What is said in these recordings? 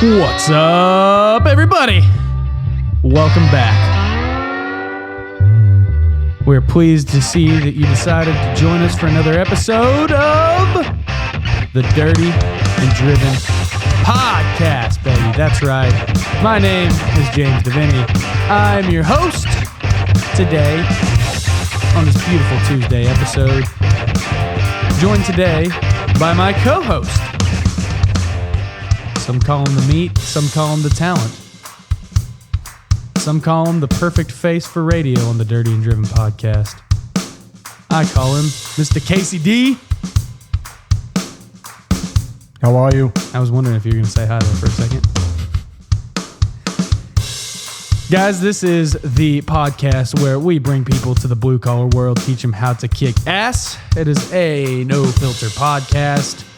What's up, everybody? Welcome back. We're pleased to see that you decided to join us for another episode of the Dirty and Driven Podcast, baby. That's right. My name is James Deviney. I'm your host today on this beautiful Tuesday episode. Joined today by my co-host. Some call him the meat, some call him the talent. Some call him the perfect face for radio on the Dirty and Driven Podcast. I call him Mr. Casey D. How are you? I was wondering if you were going to say hi there for a second. Guys, this is the podcast where we bring people to the blue-collar world, teach them how to kick ass. It is a no-filter podcast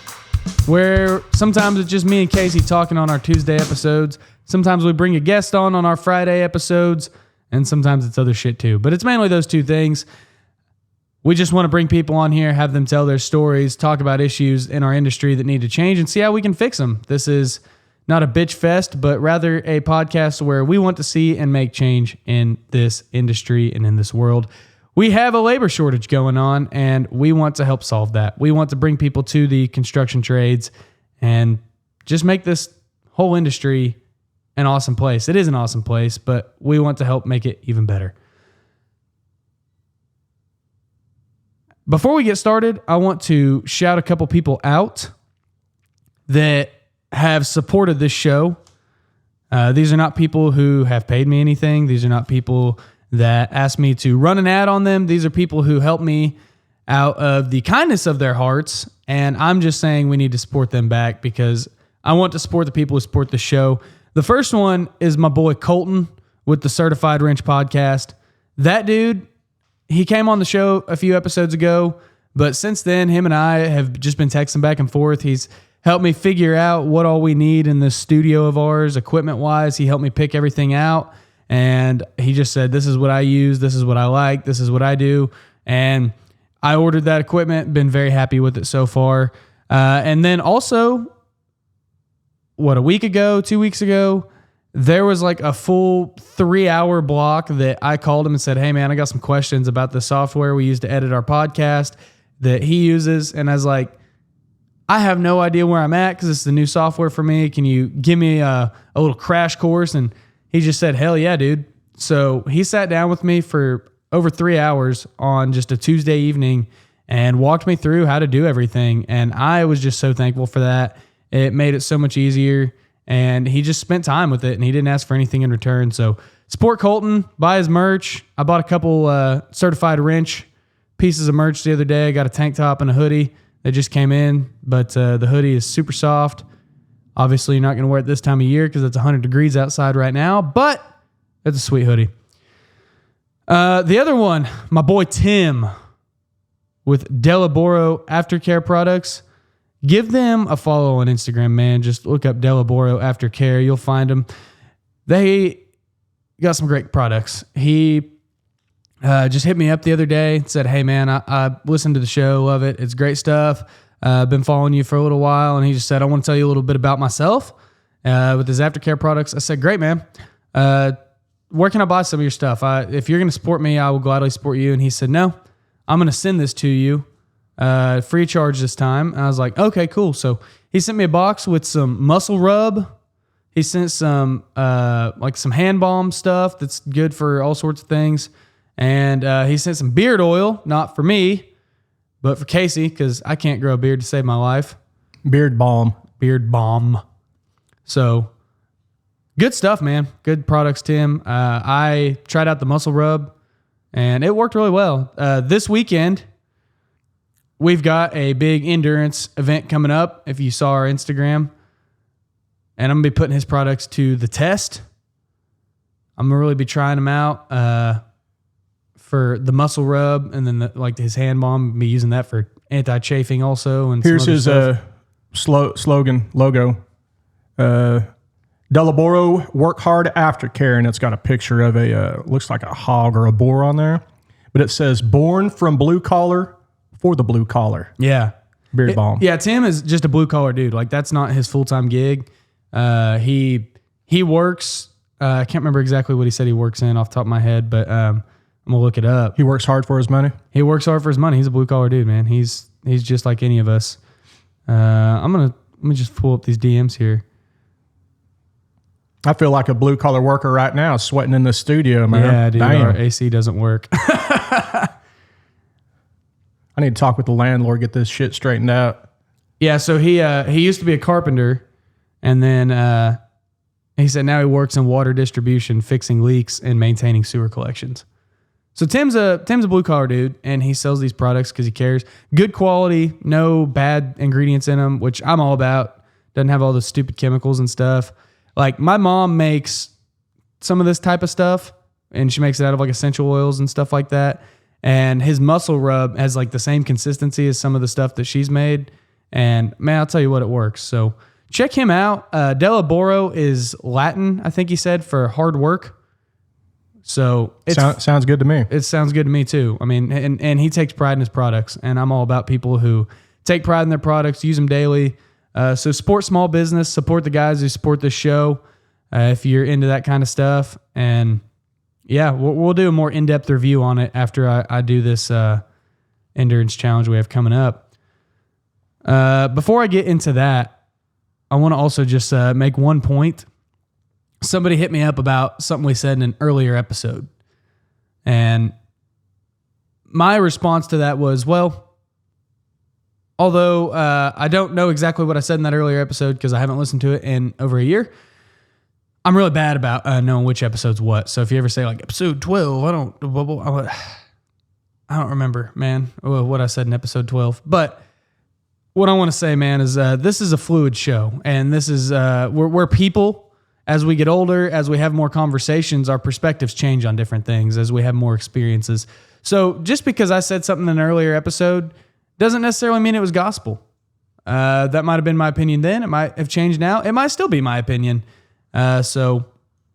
where sometimes it's just me and Casey talking on our Tuesday episodes. Sometimes we bring a guest on our Friday episodes, and sometimes it's other shit too. But it's mainly those two things. We just want to bring people on here, have them tell their stories, talk about issues in our industry that need to change, and see how we can fix them. This is not a bitch fest, but rather a podcast where we want to see and make change in this industry and in this world. We have a labor shortage going on, and we want to help solve that. We want to bring people to the construction trades and just make this whole industry an awesome place. It is an awesome place, but we want to help make it even better. Before we get started, I want to shout a couple people out that have supported this show. These are not people who have paid me anything. These are not people that asked me to run an ad on them. These are people who helped me out of the kindness of their hearts, and I'm just saying we need to support them back because I want to support the people who support the show. The first one is my boy Colton with the Certified Wrench Podcast. That dude, he came on the show a few episodes ago, but since then, him and I have just been texting back and forth. He's helped me figure out what all we need in this studio of ours, equipment-wise. He helped me pick everything out, and he just said, this is what I use, this is what I like, this is what I do, and I ordered that equipment, been very happy with it so far. And then also, a week ago, 2 weeks ago, there was like a full 3-hour block that I called him and said, hey man, I got some questions about the software we use to edit our podcast that he uses. And I was like, I have no idea where I'm at because it's the new software for me. Can you give me a little crash course? And he just said, hell yeah, dude. So he sat down with me for over 3 hours on just a Tuesday evening and walked me through how to do everything. And I was just so thankful for that. It made it so much easier. And he just spent time with it, and he didn't ask for anything in return. So support Colton, buy his merch. I bought a couple certified wrench pieces of merch the other day. I got a tank top and a hoodie that just came in, but the hoodie is super soft. Obviously, you're not going to wear it this time of year because it's 100 degrees outside right now, but it's a sweet hoodie. The other one, my boy Tim with Delaboro Aftercare Products. Give them a follow on Instagram, man. Just look up Delaboro Aftercare. You'll find them. They got some great products. He just hit me up the other day and said, hey, man, I listened to the show. Love it. It's great stuff. Been following you for a little while. And he just said, I want to tell you a little bit about myself with his aftercare products. I said, great, man. Where can I buy some of your stuff? If you're going to support me, I will gladly support you. And he said, no, I'm going to send this to you. Free of charge this time. And I was like, okay, cool. So he sent me a box with some muscle rub. He sent some some hand balm stuff that's good for all sorts of things. And he sent some beard oil, not for me, but for Casey, because I can't grow a beard to save my life. Beard balm. So good stuff, man. Good products, Tim. I tried out the muscle rub, and it worked really well. This weekend, we've got a big endurance event coming up, if you saw our Instagram. And I'm going to be putting his products to the test. I'm going to really be trying them out for the muscle rub, and then his hand balm, be using that for anti-chafing also. And here's his slogan, logo. Delaboro, work hard aftercare, and it's got a picture of looks like a hog or a boar on there. But it says, born from blue collar for the blue collar. Yeah. Beard balm. Yeah, Tim is just a blue collar dude. Like, that's not his full-time gig. He works. I can't remember exactly what he said he works in off the top of my head, but I'm gonna look it up. He works hard for his money. He works hard for his money. He's a blue collar dude, man. He's just like any of us. Let me just pull up these DMs here. I feel like a blue collar worker right now, sweating in the studio, man. Yeah, dude. Damn. Our AC doesn't work. I need to talk with the landlord, get this shit straightened out. Yeah, so he used to be a carpenter, and then he said now he works in water distribution, fixing leaks and maintaining sewer collections. So Tim's a blue collar dude, and he sells these products because he cares. Good quality, no bad ingredients in them, which I'm all about. Doesn't have all the stupid chemicals and stuff. Like my mom makes some of this type of stuff, and she makes it out of like essential oils and stuff like that. And his muscle rub has like the same consistency as some of the stuff that she's made. And man, I'll tell you what, it works. So check him out. Delaboro is Latin, I think he said, for hard work. So it sounds good to me. It sounds good to me too. I mean, and he takes pride in his products, and I'm all about people who take pride in their products, use them daily. So support small business, support the guys who support this show if you're into that kind of stuff. And yeah, we'll do a more in-depth review on it after I do this endurance challenge we have coming up. Before I get into that, I want to also just make one point. Somebody hit me up about something we said in an earlier episode. And my response to that was, well, although I don't know exactly what I said in that earlier episode because I haven't listened to it in over a year, I'm really bad about knowing which episode's what. So if you ever say like episode 12, I don't remember, man, what I said in episode 12. But what I want to say, man, is this is a fluid show. And this is, we're people. As we get older, as we have more conversations, our perspectives change on different things as we have more experiences. So just because I said something in an earlier episode doesn't necessarily mean it was gospel. That might have been my opinion then. It might have changed now. It might still be my opinion. So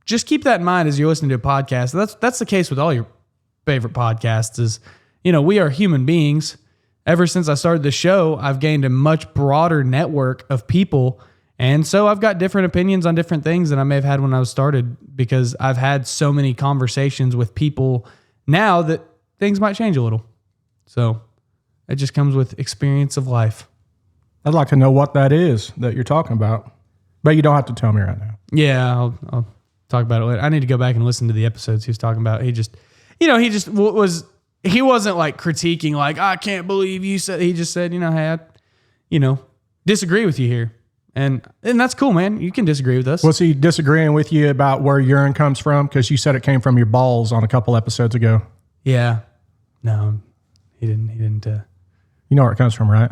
just keep that in mind as you're listening to a podcast. That's the case with all your favorite podcasts is, we are human beings. Ever since I started the show, I've gained a much broader network of people. And so I've got different opinions on different things than I may have had when I was started because I've had so many conversations with people now that things might change a little. So it just comes with experience of life. I'd like to know what that is that you're talking about, but you don't have to tell me right now. Yeah, I'll talk about it later. I need to go back and listen to the episodes he was talking about. He wasn't like critiquing like, I can't believe you said, he just said, hey, I disagree with you here. And that's cool, man. You can disagree with us. Was he disagreeing with you about where urine comes from? Because you said it came from your balls on a couple episodes ago. Yeah. No, he didn't. You know where it comes from, right?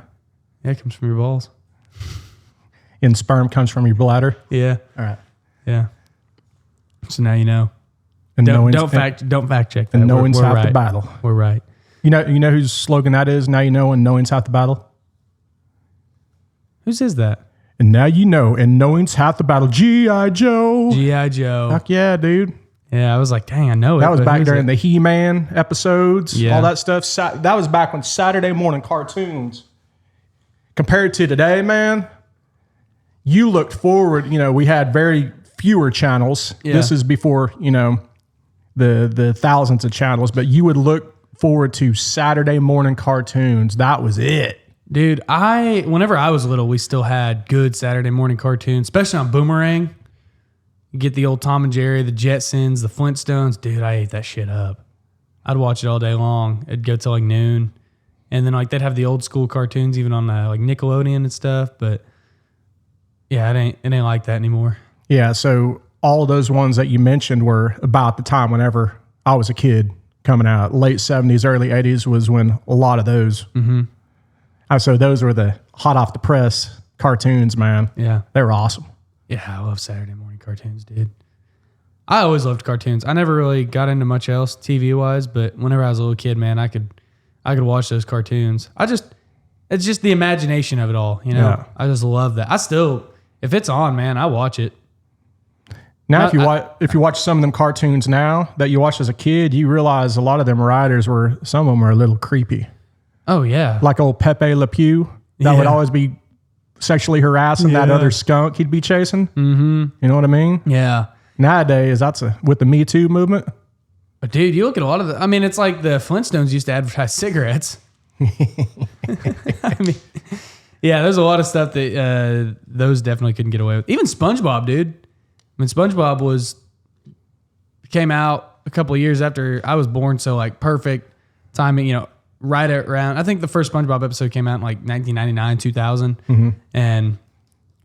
Yeah, it comes from your balls. And sperm comes from your bladder? Yeah. All right. Yeah. So now you know. And don't fact check that. And knowing's we're half right. the battle. We're right. You know whose slogan that is? Now you know and knowing's half the battle? Whose is that? And now you know, and knowing's half the battle. G.I. Joe. G.I. Joe. Fuck yeah, dude. Yeah, I was like, dang, I know it. That was back during the He-Man episodes, Yeah. all that stuff. That was back when Saturday morning cartoons. Compared to today, man, you looked forward. We had very fewer channels. Yeah. This is before, the thousands of channels, but you would look forward to Saturday morning cartoons. That was it. Dude, whenever I was little, we still had good Saturday morning cartoons, especially on Boomerang. You get the old Tom and Jerry, the Jetsons, the Flintstones. Dude, I ate that shit up. I'd watch it all day long. It'd go till like noon. And then like they'd have the old school cartoons even on like Nickelodeon and stuff. But yeah, it ain't like that anymore. Yeah, so all of those ones that you mentioned were about the time whenever I was a kid coming out. Late 70s, early 80s was when a lot of those. Mm-hmm. So those were the hot off the press cartoons, man. Yeah. They were awesome. Yeah, I love Saturday morning cartoons, dude. I always loved cartoons. I never really got into much else TV-wise, but whenever I was a little kid, man, I could watch those cartoons. It's just the imagination of it all, Yeah. I just love that. If it's on, man, I watch it. Now, if you watch some of them cartoons now that you watched as a kid, you realize a lot of them writers some of them are a little creepy. Oh, yeah. Like old Pepe Le Pew. That would always be sexually harassing that other skunk he'd be chasing. Mm-hmm. You know what I mean? Yeah. Nowadays, with the Me Too movement. But dude, you look at a lot of I mean, it's like the Flintstones used to advertise cigarettes. I mean, yeah, there's a lot of stuff that those definitely couldn't get away with. Even SpongeBob, dude. I mean, SpongeBob came out a couple of years after I was born, so like perfect timing, you know, right around, I think the first SpongeBob episode came out in like 1999, 2000. Mm-hmm. And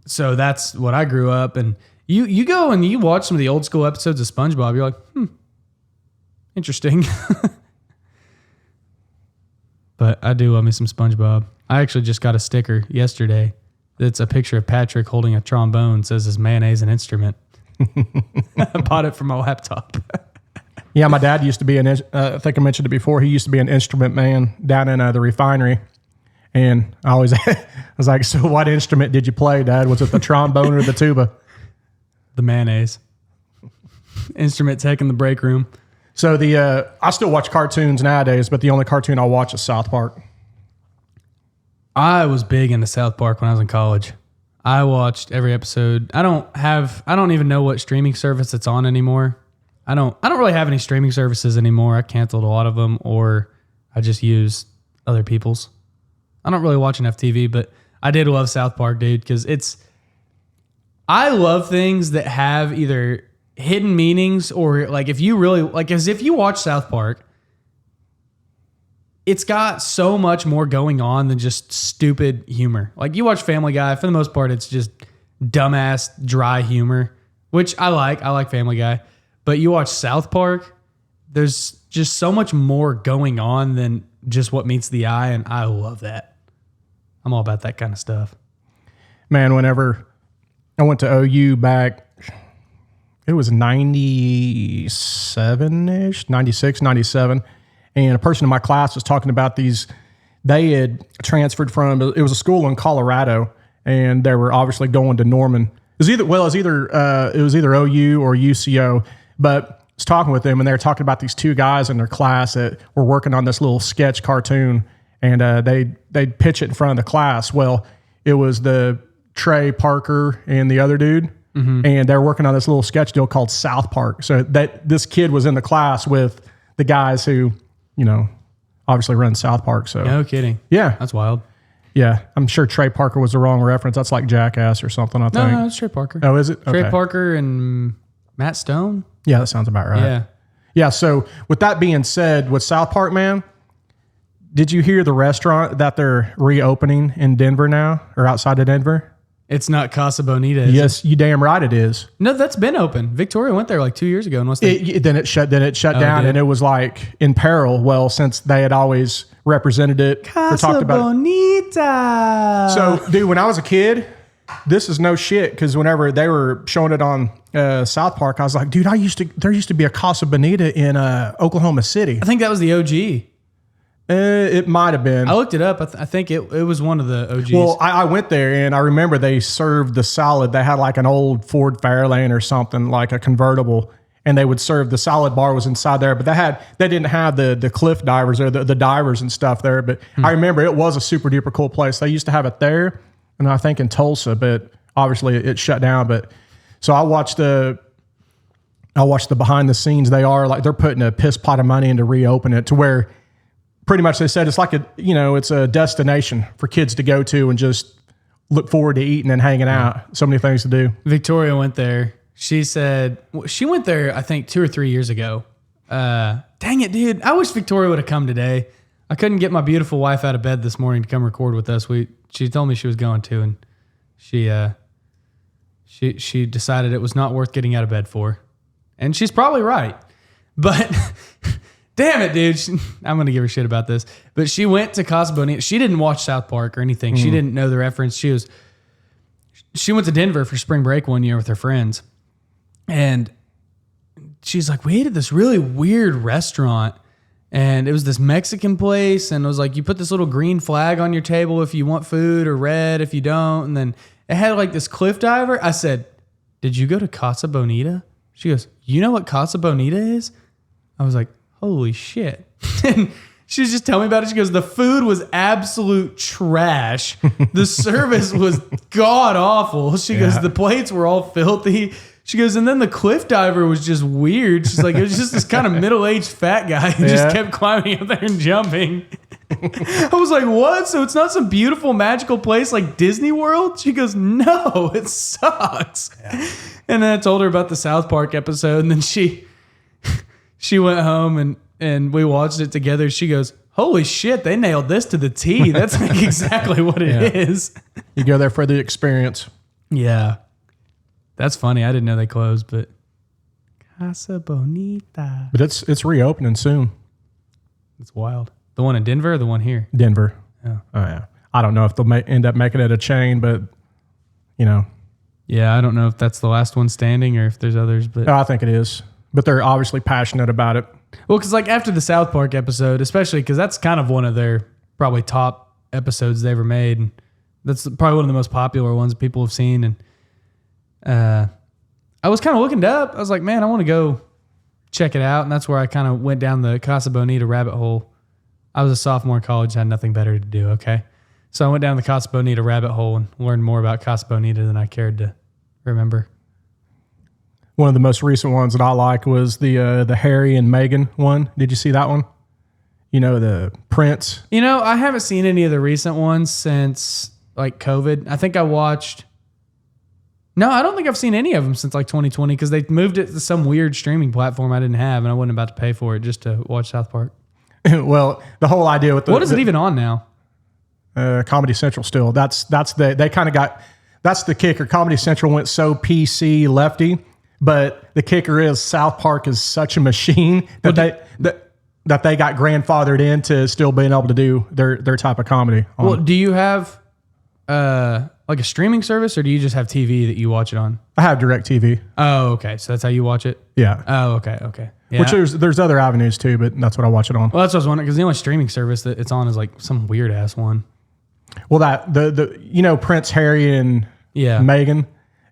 so that's what I grew up. And you go and you watch some of the old school episodes of SpongeBob, you're like, interesting. But I do love me some SpongeBob. I actually just got a sticker yesterday. It's a picture of Patrick holding a trombone. It says, "Is mayonnaise an instrument?" I bought it for my laptop. Yeah, my dad used to be I think I mentioned it before. He used to be an instrument man down in the refinery. And I always I was like, "So what instrument did you play, Dad? Was it the trombone or the tuba?" The mayonnaise. Instrument tech in the break room. So I still watch cartoons nowadays, but the only cartoon I watch is South Park. I was big into South Park when I was in college. I watched every episode. I don't even know what streaming service it's on anymore. I don't really have any streaming services anymore. I canceled a lot of them, or I just use other people's. I don't really watch enough TV, but I did love South Park, dude, because I love things that have either hidden meanings or like if you really like, as if you watch South Park, it's got so much more going on than just stupid humor. Like you watch Family Guy, for the most part, it's just dumbass, dry humor, which I like. I like Family Guy. But you watch South Park, there's just so much more going on than just what meets the eye, and I love that. I'm all about that kind of stuff. Man, whenever I went to OU back, it was 97-ish, 96, 97. And a person in my class was talking about they had transferred from, it was a school in Colorado, and they were obviously going to Norman. It was either OU or UCO, but I was talking with them, and they were talking about these two guys in their class that were working on this little sketch cartoon, and they'd pitch it in front of the class. Well, it was the Trey Parker and the other dude. Mm-hmm. And they're working on this little sketch deal called South Park. So this kid was in the class with the guys who, you know, obviously run South Park. So no kidding. Yeah. That's wild. Yeah. I'm sure Trey Parker was the wrong reference. That's like Jackass or something, I think. No, it's Trey Parker. Oh, is it? Okay. Trey Parker and Matt Stone? Yeah, that sounds about right. Yeah. Yeah, so with that being said, with South Park, man, did you hear the restaurant that they're reopening in Denver now, or outside of Denver? It's not Casa Bonita, is Yes, you damn right it is. No, that's been open. Victoria went there like 2 years ago. And Then it shut down, and it was like in peril. Well, since they had always represented it or talked about Bonita. So, dude, when I was a kid, this is no shit, because whenever they were showing it on South Park, I was like, dude, there used to be a Casa Bonita in Oklahoma City. I think that was the OG. It might have been. I looked it up. I think it was one of the OGs. Well, I went there, and I remember they served the salad. They had like an old Ford Fairlane or something, like a convertible, and they would serve the salad bar was inside there. But they didn't have the cliff divers or the divers and stuff there. But I remember it was a super duper cool place. They used to have it there, and I think in Tulsa, but obviously it shut down. But so I watched the behind the scenes. They're putting a piss pot of money into reopen it to where pretty much they said it's like it's a destination for kids to go to and just look forward to eating and hanging out. So many things to do. Victoria went there. She said she went there, I think 2 or 3 years ago. Dang it, dude. I wish Victoria would have come today. I couldn't get my beautiful wife out of bed this morning to come record with us. She told me she was going to, and she decided it was not worth getting out of bed for. And she's probably right. But damn it, dude. I'm going to give her shit about this. But she went to Casa Bonita. She didn't watch South Park or anything. She didn't know the reference. She went to Denver for spring break one year with her friends. And she's like, we ate at this really weird restaurant. And it was this Mexican place. And it was like, you put this little green flag on your table if you want food, or red if you don't. And then it had like this cliff diver. I said, did you go to Casa Bonita? She goes, you know what Casa Bonita is? I was like, holy shit. And She was just telling me about it. She goes, the food was absolute trash. The service was god awful. She goes, the plates were all filthy. She goes, and then the cliff diver was just weird. She's like, it was just this kind of middle-aged fat guy who just kept climbing up there and jumping. I was like, what? So it's not some beautiful, magical place like Disney World? She goes, no, it sucks. Yeah. And then I told her about the South Park episode, and then she went home and we watched it together. She goes, holy shit, they nailed this to the T. That's like exactly what it is. You go there for the experience. Yeah. That's funny. I didn't know they closed, but Casa Bonita. But it's reopening soon. It's wild. The one in Denver or the one here? Denver. Yeah. Oh, yeah. I don't know if they'll end up making it a chain, but, you know. Yeah, I don't know if that's the last one standing or if there's others. But I think it is. But they're obviously passionate about it. Well, because like after the South Park episode, especially because that's kind of one of their probably top episodes they ever made. And that's probably one of the most popular ones people have seen. And I was kind of looking it up. I was like, man, I want to go check it out. And that's where I kind of went down the Casa Bonita rabbit hole. I was a sophomore in college, had nothing better to do, okay? So I went down the Casa Bonita rabbit hole and learned more about Casa Bonita than I cared to remember. One of the most recent ones that I like was the Harry and Meghan one. Did you see that one? You know, the Prince. You know, I haven't seen any of the recent ones since like COVID. I think I watched... No, I don't think I've seen any of them since like 2020 because they moved it to some weird streaming platform I didn't have and I wasn't about to pay for it just to watch South Park. Well, the whole idea with what is it even on now? Comedy Central still. That's the kicker. Comedy Central went so PC lefty, but the kicker is South Park is such a machine that they got grandfathered into still being able to do their type of comedy. Well, do you have like a streaming service or do you just have TV that you watch it on? I have DirecTV. Oh, okay. So that's how you watch it? Yeah. Oh, okay. Yeah. Which there's other avenues too, but that's what I watch it on. Well, that's what I was wondering because the only streaming service that it's on is like some weird ass one. Well, the Prince Harry and Meghan,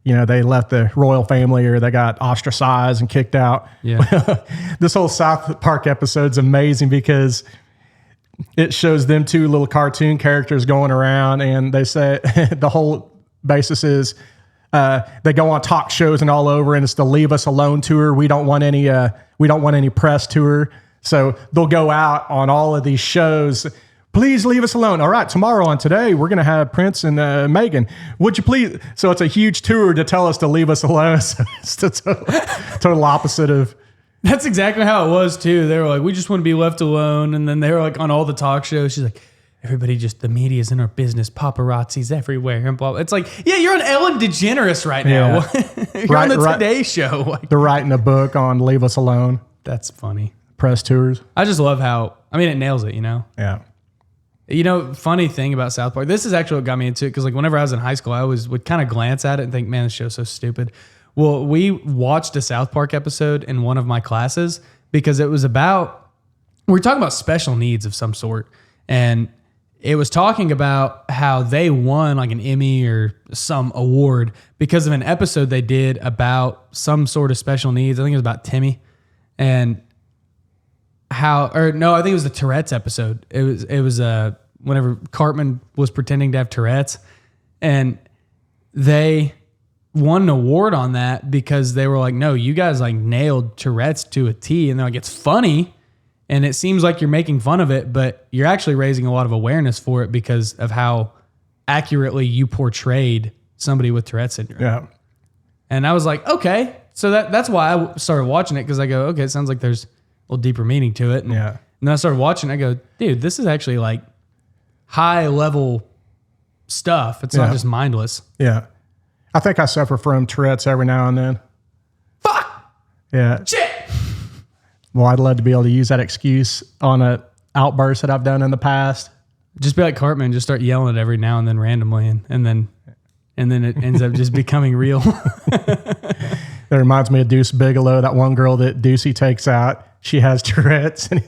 they left the royal family or they got ostracized and kicked out. Yeah. This whole South Park episode's amazing because it shows them two little cartoon characters going around and they say the whole basis is they go on talk shows and all over and it's the leave us alone tour. We don't want any press tour. So they'll go out on all of these shows. Please leave us alone. All right, tomorrow on Today, we're going to have Prince and Meghan. Would you please? So it's a huge tour to tell us to leave us alone. So it's the total opposite of. That's exactly how it was too. They were like, we just want to be left alone. And then they were like on all the talk shows. She's like, everybody the media's in our business. Paparazzi's everywhere. And blah, blah. It's like, yeah, you're on Ellen DeGeneres right now. Yeah. You're on the Today Show. Like, they're writing a book on Leave Us Alone. That's funny. Press tours. I just love how, it nails it, Yeah. Funny thing about South Park, this is actually what got me into it because like whenever I was in high school, I always would kind of glance at it and think, man, this show's so stupid. Well, we watched a South Park episode in one of my classes because it was we were talking about special needs of some sort. And it was talking about how they won like an Emmy or some award because of an episode they did about some sort of special needs. I think it was about Timmy and I think it was the Tourette's episode. It was whenever Cartman was pretending to have Tourette's and they won an award on that because they were like, no, you guys like nailed Tourette's to a T. And they're like, it's funny. And it seems like you're making fun of it, but you're actually raising a lot of awareness for it because of how accurately you portrayed somebody with Tourette's syndrome. Yeah. And I was like, okay. So that's why I started watching it because I go, okay, it sounds like there's a little deeper meaning to it. And then I started watching it. I go, dude, this is actually like high level stuff. It's not just mindless. Yeah. I think I suffer from Tourette's every now and then. Fuck. Yeah. Shit. Well, I'd love to be able to use that excuse on an outburst that I've done in the past. Just be like Cartman, just start yelling it every now and then randomly, and then it ends up just becoming real. That reminds me of Deuce Bigelow, that one girl that Deucey takes out. She has Tourette's, and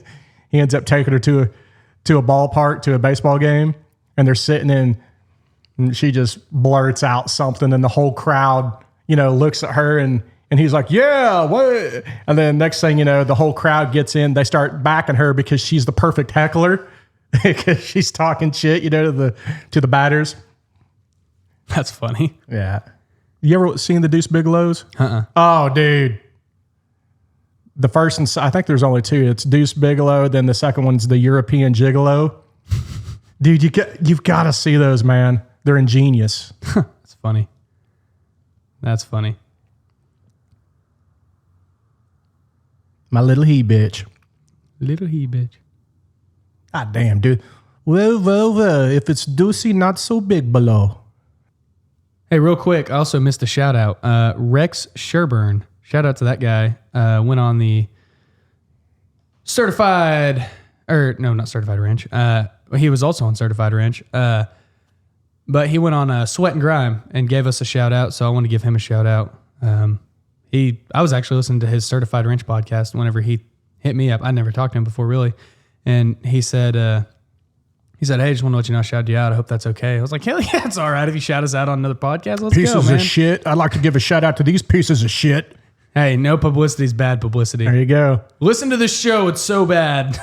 he ends up taking her to a ballpark, to a baseball game, and they're sitting in, and she just blurts out something, and the whole crowd, looks at her, and And he's like, yeah, what? And then next thing you know, the whole crowd gets in. They start backing her because she's the perfect heckler because she's talking shit, to the batters. That's funny. Yeah. You ever seen the Deuce Bigelows? Oh, dude. The first and I think there's only two. It's Deuce Bigelow. Then the second one's the European Gigolo. Dude, you've got to see those, man. They're ingenious. That's funny. That's funny. My little he bitch. Little he bitch. God damn, dude. Well, if it's Deucey, not so big below. Hey, real quick, I also missed a shout out. Rex Sherburne. Shout out to that guy. Went on the Certified Ranch. He was also on Certified Ranch. But he went on Sweat and Grime and gave us a shout out. So I want to give him a shout out. I was actually listening to his Certified Ranch podcast whenever he hit me up. I'd never talked to him before, really. And he said, hey, just want to let you know I shouted you out. I hope that's okay. I was like, hell yeah, it's all right if you shout us out on another podcast. Let's pieces go, man. Of shit. I'd like to give a shout out to these pieces of shit. Hey, no publicity is bad publicity. There you go. Listen to this show. It's so bad.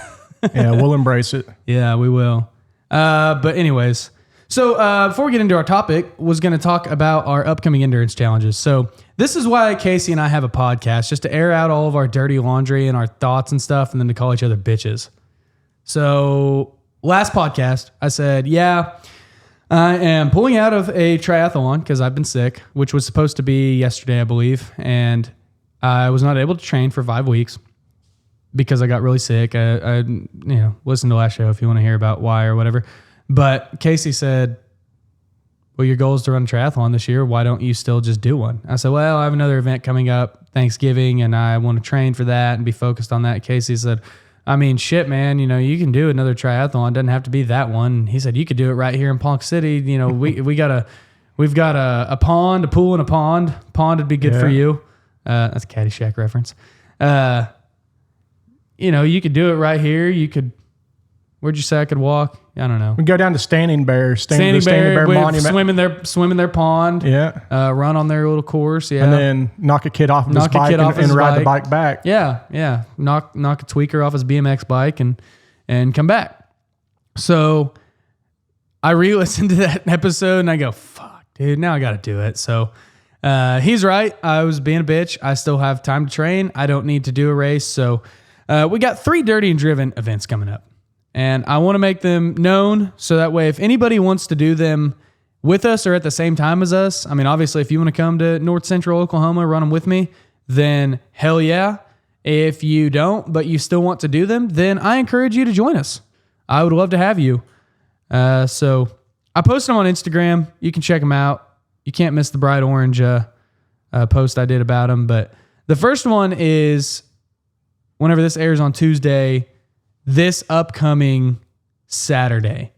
Yeah, we'll embrace it. Yeah, we will. But anyways, so before we get into our topic, was going to talk about our upcoming endurance challenges. So this is why Casey and I have a podcast, just to air out all of our dirty laundry and our thoughts and stuff, and then to call each other bitches. So last podcast, I said, yeah, I am pulling out of a triathlon because I've been sick, which was supposed to be yesterday, I believe. And I was not able to train for 5 weeks because I got really sick. I listen to last show if you want to hear about why or whatever. But Casey said, well, your goal is to run a triathlon this year. Why don't you still just do one? I said, well, I have another event coming up, Thanksgiving, and I want to train for that and be focused on that. Casey said, I mean, shit, man, you can do another triathlon. It doesn't have to be that one. He said, you could do it right here in Ponca City. We've got a pond, a pool and a pond. Pond would be good for you. That's a Caddyshack reference. You could do it right here. Where'd you say I could walk? I don't know. We go down to Standing Bear Monument. Swim in their pond. Yeah. Run on their little course. Yeah. And then knock a kid off of his bike and ride the bike back. Yeah. Yeah. Knock a tweaker off his BMX bike and come back. So I re-listened to that episode and I go, fuck, dude, now I got to do it. So he's right. I was being a bitch. I still have time to train. I don't need to do a race. So we got 3 Dirty and Driven events coming up. And I want to make them known so that way if anybody wants to do them with us or at the same time as us, I mean, obviously, if you want to come to North Central Oklahoma, run them with me, then hell yeah. If you don't, but you still want to do them, then I encourage you to join us. I would love to have you. So I post them on Instagram. You can check them out. You can't miss the bright orange post I did about them. But the first one is whenever this airs on Tuesday, this upcoming Saturday,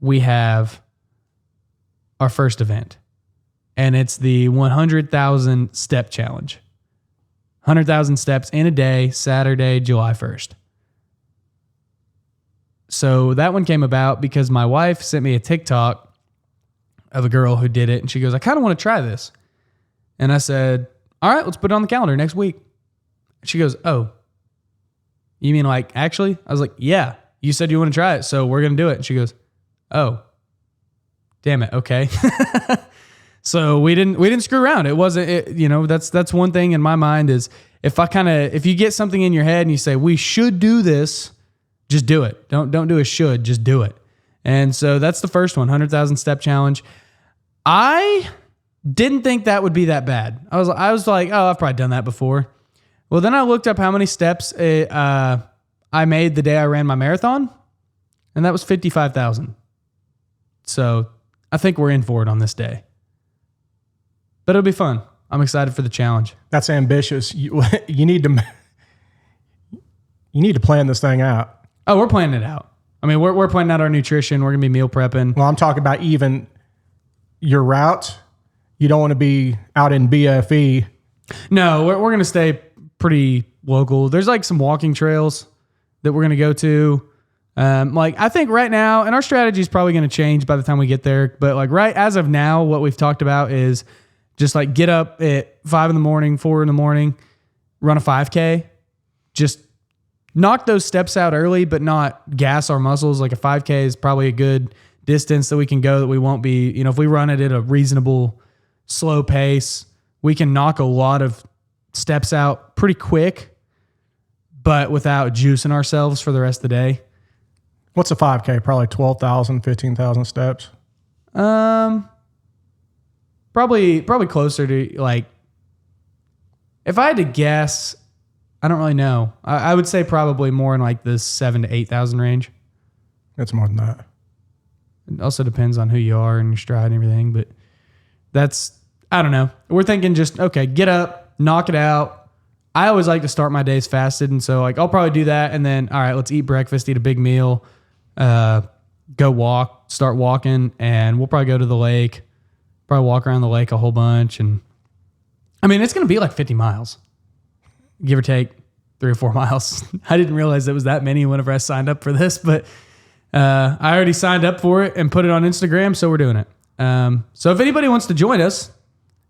we have our first event, and it's the 100,000 step challenge. 100,000 steps in a day, Saturday, July 1st. So that one came about because my wife sent me a TikTok of a girl who did it, and she goes, I kind of want to try this. And I said, all right, let's put it on the calendar next week. She goes, oh, you mean like actually? I was like, yeah, you said you want to try it, so we're going to do it. And she goes, oh, damn it. Okay. So we didn't screw around. It wasn't, that's one thing in my mind is if you get something in your head and you say, we should do this, just do it. Don't do a should, just do it. And so that's the first one, 100,000 step challenge. I didn't think that would be that bad. I was like, oh, I've probably done that before. Well, then I looked up how many steps I made the day I ran my marathon, and that was 55,000. So I think we're in for it on this day. But it'll be fun. I'm excited for the challenge. That's ambitious. You need to plan this thing out. Oh, we're planning it out. I mean, we're planning out our nutrition. We're going to be meal prepping. Well, I'm talking about even your route. You don't want to be out in BFE. No, we're going to stay pretty local. There's like some walking trails that we're going to go to. I think right now, and our strategy is probably going to change by the time we get there, but like right as of now, what we've talked about is Just like get up at 5 in the morning, 4 in the morning, run a 5K. Just knock those steps out early, but not gas our muscles. Like a 5K is probably a good distance that we can go that we won't be, if we run it at a reasonable slow pace, we can knock a lot of steps out pretty quick, but without juicing ourselves for the rest of the day. What's a 5K? Probably 12,000, 15,000 steps. Probably closer to like, if I had to guess, I don't really know. I would say probably more in like the 7,000 to 8,000 range. It's more than that. It also depends on who you are and your stride and everything, but I don't know. We're thinking just, okay, get up, knock it out. I always like to start my days fasted. And so like, I'll probably do that. And then, all right, let's eat breakfast, eat a big meal, go walk, start walking, and we'll probably go to the lake, probably walk around the lake a whole bunch. And I mean, it's going to be like 50 miles, give or take 3 or 4 miles. I didn't realize it was that many whenever I signed up for this, but I already signed up for it and put it on Instagram. So we're doing it. So if anybody wants to join us,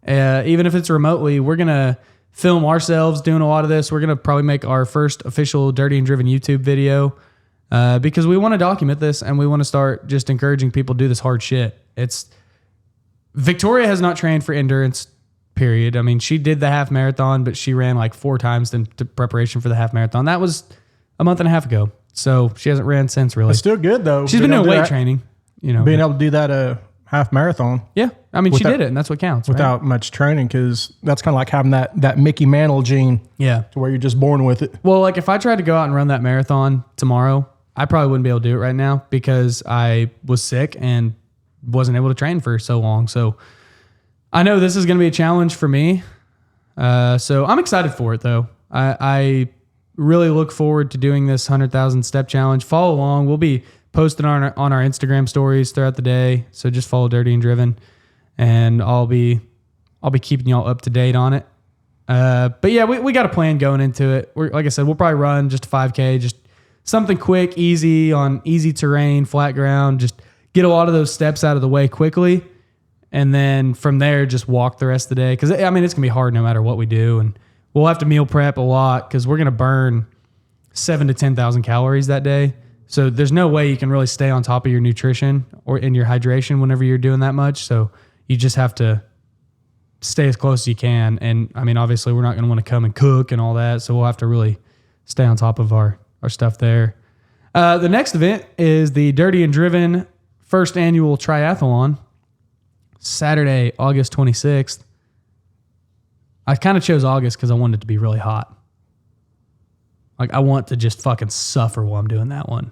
even if it's remotely, we're going to film ourselves doing a lot of this. We're going to probably make our first official Dirty and Driven YouTube video because we want to document this and we want to start just encouraging people to do this hard shit. Victoria has not trained for endurance, period. I mean, she did the half marathon, but she ran like 4 times in preparation for the half marathon. That was a month and a half ago. So she hasn't ran since, really. It's still good, though. She's been doing weight training. Being able to do that half marathon. Yeah. I mean, she did it, and that's what counts. Without much training, because that's kind of like having that Mickey Mantle gene. Yeah. To where you're just born with it. Well, like if I tried to go out and run that marathon tomorrow, I probably wouldn't be able to do it right now because I was sick and wasn't able to train for so long. So I know this is going to be a challenge for me. So I'm excited for it, though. I really look forward to doing this 100,000 step challenge. Follow along. We'll be posting on our Instagram stories throughout the day. So just follow Dirty and Driven, and I'll be keeping y'all up to date on it. But yeah, we got a plan going into it. Like I said, we'll probably run just a 5K, just something quick, easy on easy terrain, flat ground. Just get a lot of those steps out of the way quickly. And then from there, just walk the rest of the day. Because, I mean, it's going to be hard no matter what we do. And we'll have to meal prep a lot because we're going to burn 7,000 to 10,000 calories that day. So there's no way you can really stay on top of your nutrition or in your hydration whenever you're doing that much. So you just have to stay as close as you can. And, I mean, obviously, we're not going to want to come and cook and all that. So we'll have to really stay on top of our stuff there. The next event is the Dirty and Driven first annual triathlon. Saturday, August 26th. I kind of chose August because I wanted it to be really hot. Like, I want to just fucking suffer while I'm doing that one.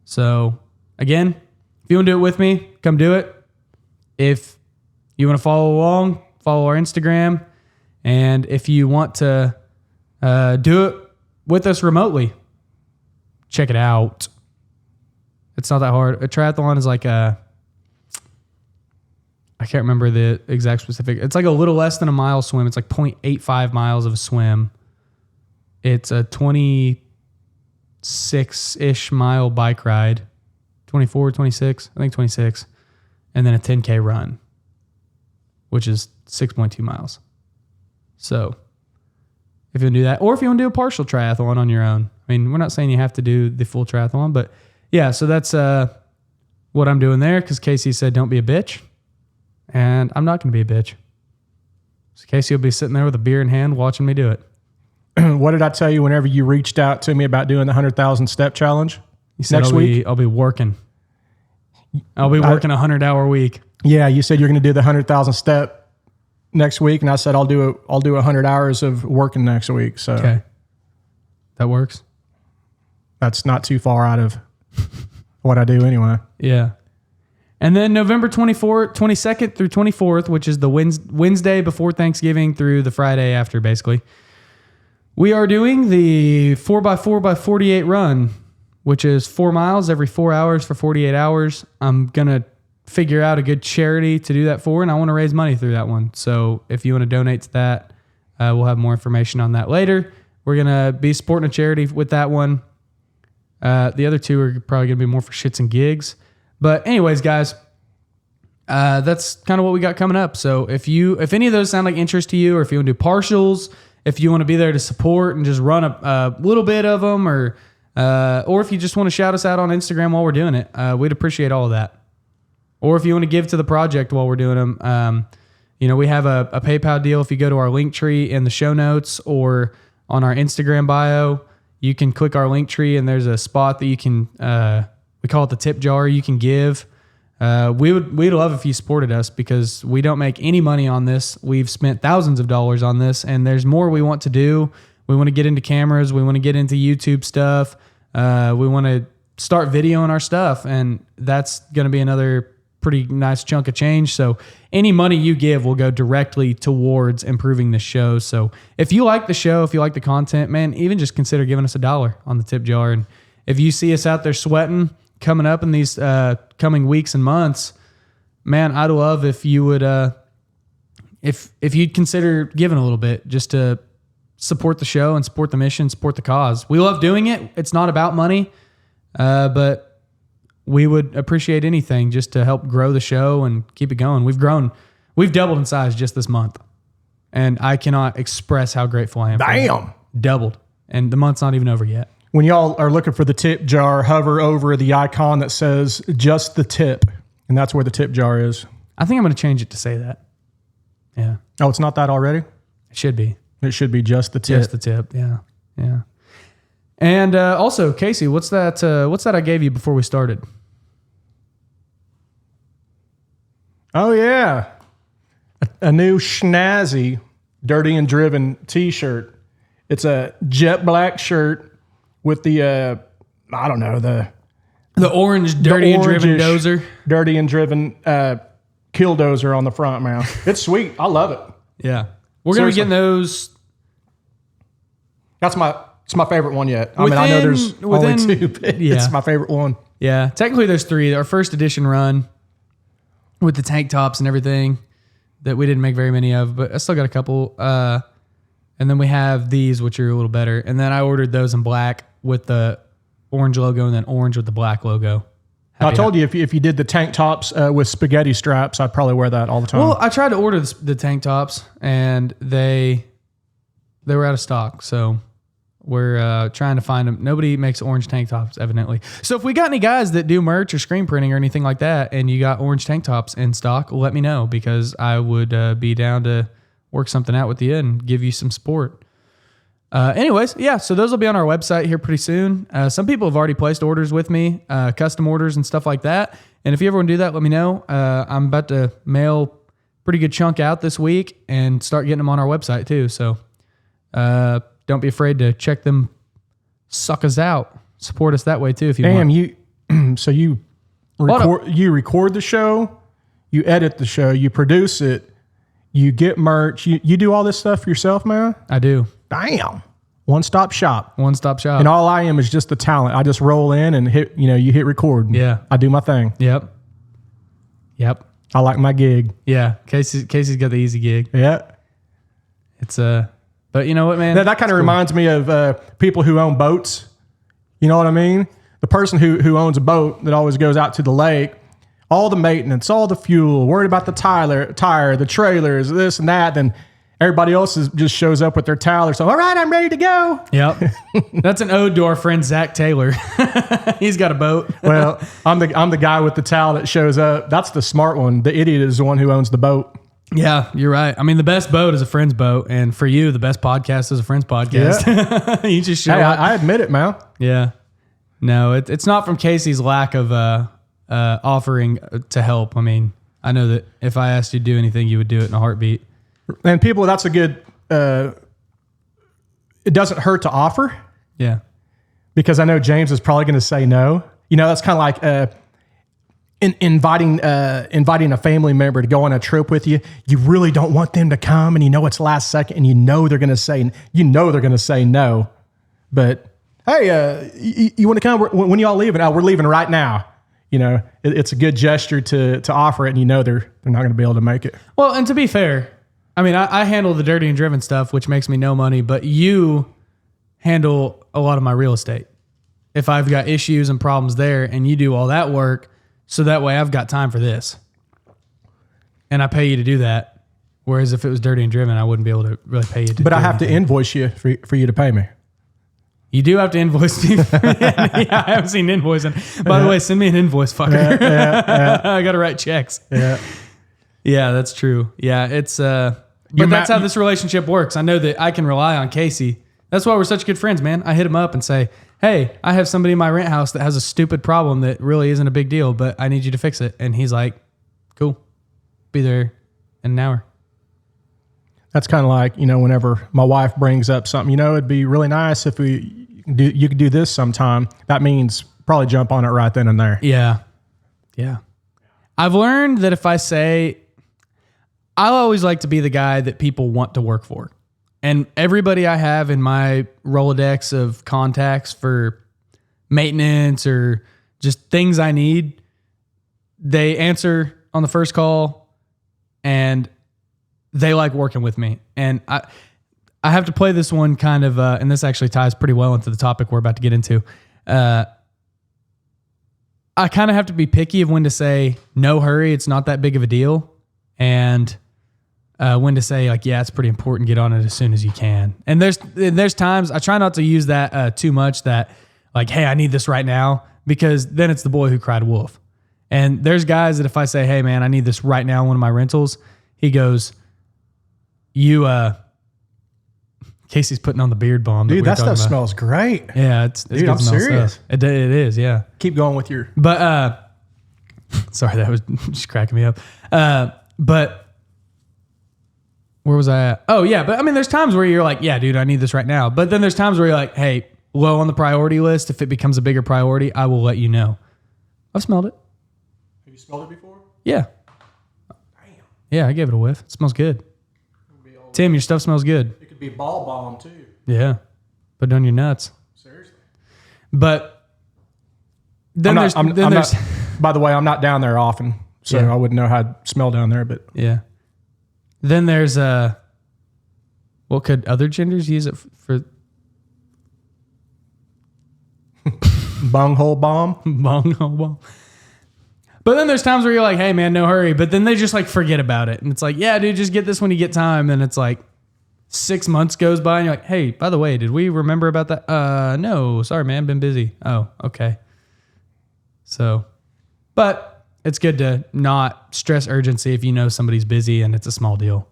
So, again, if you want to do it with me, come do it. If you want to follow along, follow our Instagram. And if you want to do it with us remotely, check it out. It's not that hard. A triathlon is like I can't remember the exact specific. It's like a little less than a mile swim. It's like 0.85 miles of a swim. It's a 26-ish mile bike ride. 24, 26, I think 26. And then a 10K run, which is 6.2 miles. So if you want to do that, or if you want to do a partial triathlon on your own. I mean, we're not saying you have to do the full triathlon, but yeah, so that's what I'm doing there because Casey said don't be a bitch. And I'm not going to be a bitch. So Casey will be sitting there with a beer in hand watching me do it. What did I tell you whenever you reached out to me about doing the 100,000 step challenge? You said next week? I'll be working. I'll be working a 100-hour week. Yeah, you said you're going to do the 100,000 step next week, and I said I'll do 100 hours of working next week. So okay, that works. That's not too far out of what I do anyway. Yeah. And then November 22nd through 24th, which is the Wednesday before Thanksgiving through the Friday after, basically, we are doing the 4x4x48 run, which is 4 miles every 4 hours for 48 hours. I'm going to figure out a good charity to do that for, and I want to raise money through that one. So if you want to donate to that, we'll have more information on that later. We're going to be supporting a charity with that one. The other two are probably going to be more for shits and gigs. But anyways, guys, that's kind of what we got coming up. So if any of those sound like interest to you, or if you want to do partials, if you want to be there to support and just run a little bit of them, or if you just want to shout us out on Instagram while we're doing it, we'd appreciate all of that. Or if you want to give to the project while we're doing them, we have a PayPal deal. If you go to our link tree in the show notes or on our Instagram bio, you can click our link tree and there's a spot that you can, we call it the tip jar, you can give. We'd love if you supported us because we don't make any money on this. We've spent thousands of dollars on this, and there's more we want to do. We want to get into cameras. We want to get into YouTube stuff. We want to start videoing our stuff, and that's going to be another pretty nice chunk of change. So any money you give will go directly towards improving the show. So if you like the show, if you like the content, man, even just consider giving us $1 on the tip jar. And if you see us out there sweating coming up in these coming weeks and months, man, I'd love if you would, if you'd consider giving a little bit just to support the show and support the mission, support the cause. We love doing it. It's not about money, but we would appreciate anything just to help grow the show and keep it going. We've doubled in size just this month, and I cannot express how grateful I am. Damn. Doubled, and the month's not even over yet. When y'all are looking for the tip jar, hover over the icon that says just the tip, and that's where the tip jar is. I think I'm going to change it to say that. Yeah. Oh, it's not that already? It should be. It should be just the tip. Just the tip, yeah. Yeah. And also, Casey, what's that I gave you before we started? Oh, yeah. A new snazzy Dirty and Driven t-shirt. It's a jet black shirt with the, the orange Dirty and Driven dozer. Dirty and Driven killdozer on the front, man. It's sweet. I love it. Yeah. We're going to be getting those. It's my favorite one yet. I know there's only two, but it's my favorite one. Yeah. Technically, there's three. Our first edition run with the tank tops and everything that we didn't make very many of, but I still got a couple. And then we have these, which are a little better. And then I ordered those in black with the orange logo and then orange with the black logo. I told you if you did the tank tops with spaghetti straps, I'd probably wear that all the time. Well, I tried to order the tank tops and they were out of stock. So we're trying to find them. Nobody makes orange tank tops, evidently. So if we got any guys that do merch or screen printing or anything like that, and you got orange tank tops in stock, let me know because I would be down to work something out with you and give you some support. Anyways, yeah, so those will be on our website here pretty soon. Some people have already placed orders with me, custom orders and stuff like that. And if you ever want to do that, let me know. I'm about to mail a pretty good chunk out this week and start getting them on our website too. So don't be afraid to check them suckers out. Support us that way too if you want. So you record the show, you edit the show, you produce it, you get merch, you do all this stuff yourself, man? I do. Damn. One-stop shop. One-stop shop. And all I am is just the talent. I just roll in and you hit record. Yeah. I do my thing. Yep. I like my gig. Yeah. Casey's got the easy gig. Yeah. It's but you know what, man? That kind of reminds me of people who own boats. You know what I mean? The person who owns a boat that always goes out to the lake, all the maintenance, all the fuel, worried about the tire, the trailers, this and that, then everybody else just shows up with their towel or something. All right, I'm ready to go. Yep. That's an ode to our friend Zach Taylor. He's got a boat. Well, I'm the guy with the towel that shows up. That's the smart one. The idiot is the one who owns the boat. Yeah, you're right. I mean, the best boat is a friend's boat. And for you, the best podcast is a friend's podcast. Yeah. You just show up. I admit it, man. Yeah. No, it's not from Casey's lack of offering to help. I mean, I know that if I asked you to do anything, you would do it in a heartbeat. And people, that's a good, it doesn't hurt to offer. Yeah. Because I know James is probably going to say no. That's kind of like inviting a family member to go on a trip with you. You really don't want them to come and it's last second and they're going to say no. But hey, you want to come? When y'all leaving? Oh, we're leaving right now. It's a good gesture to offer it and they're not going to be able to make it. Well, and to be fair, I mean, I handle the dirty and driven stuff, which makes me no money, but you handle a lot of my real estate. If I've got issues and problems there and you do all that work, so that way I've got time for this. and I pay you to do that. Whereas if it was dirty and driven, I wouldn't be able to really pay you to But do I have to anything. invoice you for you to pay me. You do have to invoice me. Yeah, I haven't seen invoicing. By the way, send me an invoice, fucker. I got to write checks. Yeah. Yeah, that's true. Yeah, it's but that's how this relationship works. I know that I can rely on Casey. That's why we're such good friends, man. I hit him up and say, hey, I have somebody in my rent house that has a stupid problem that really isn't a big deal, but I need you to fix it. And he's like, cool. Be there in an hour. That's kind of like, whenever my wife brings up something, it'd be really nice if you could do this sometime. That means probably jump on it right then and there. Yeah. Yeah. I've learned that if I say, I always like to be the guy that people want to work for. And everybody I have in my Rolodex of contacts for maintenance or just things I need, they answer on the first call and they like working with me. And I have to play this one kind of, and this actually ties pretty well into the topic we're about to get into. I kind of have to be picky of when to say, no hurry, it's not that big of a deal. And when to say, like, yeah, it's pretty important, get on it as soon as you can. And there's times, I try not to use that too much, that like, hey, I need this right now, because then it's the boy who cried wolf. And there's guys that if I say, hey, man, I need this right now in one of my rentals, he goes, Casey's putting on the beard balm. Dude, that stuff smells great. Yeah, it's Dude, good I'm serious. Stuff. It is, yeah. Keep going with your... But, sorry, that was just cracking me up. But where was I at? Oh, yeah, but I mean, there's times where you're like, yeah, dude, I need this right now. But then there's times where you're like, hey, low on the priority list, if it becomes a bigger priority, I will let you know. I've smelled it. Have you smelled it before? Yeah. Damn. Yeah, I gave it a whiff. It smells good. Tim, your stuff smells good. It could be ball balm, too. Yeah. Put it on your nuts. Seriously. But then there's... By the way, I'm not down there often, so I wouldn't know how to smell down there, but... Yeah. Then there's... what could other genders use it for? Bunghole bomb? Bunghole bomb. But then there's times where you're like, hey, man, no hurry. But then they just like forget about it. And it's like, yeah, dude, just get this when you get time. And it's like 6 months goes by and you're like, hey, by the way, did we remember about that? No, sorry, man, been busy. Oh, okay. So, but it's good to not stress urgency if you know somebody's busy and it's a small deal.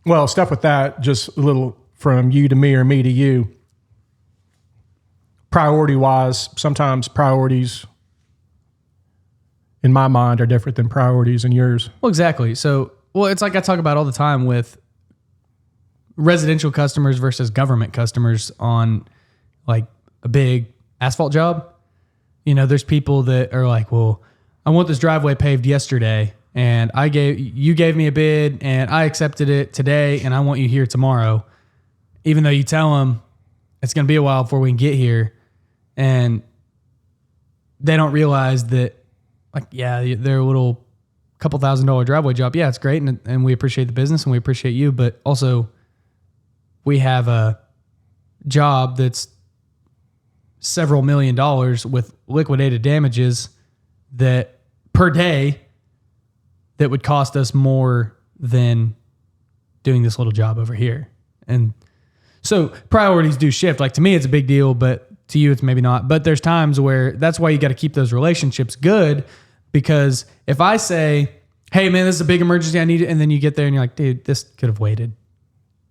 Well, stuff with that, just a little from you to me or me to you. Priority-wise, sometimes priorities in my mind are different than priorities in yours. Well, exactly. So, it's like I talk about all the time with residential customers versus government customers on like a big asphalt job. There's people that are like, well, I want this driveway paved yesterday and you gave me a bid and I accepted it today and I want you here tomorrow. Even though you tell them it's going to be a while before we can get here, and they don't realize that, like, yeah, they're a little couple $1,000 driveway job. Yeah, it's great. And we appreciate the business and we appreciate you. But also we have a job that's several $1 million with liquidated damages that per day that would cost us more than doing this little job over here. And so priorities do shift. Like, to me, it's a big deal, but to you, it's maybe not. But there's times where that's why you got to keep those relationships good, because if I say, hey, man, this is a big emergency, I need it, and then you get there and you're like, dude, this could have waited,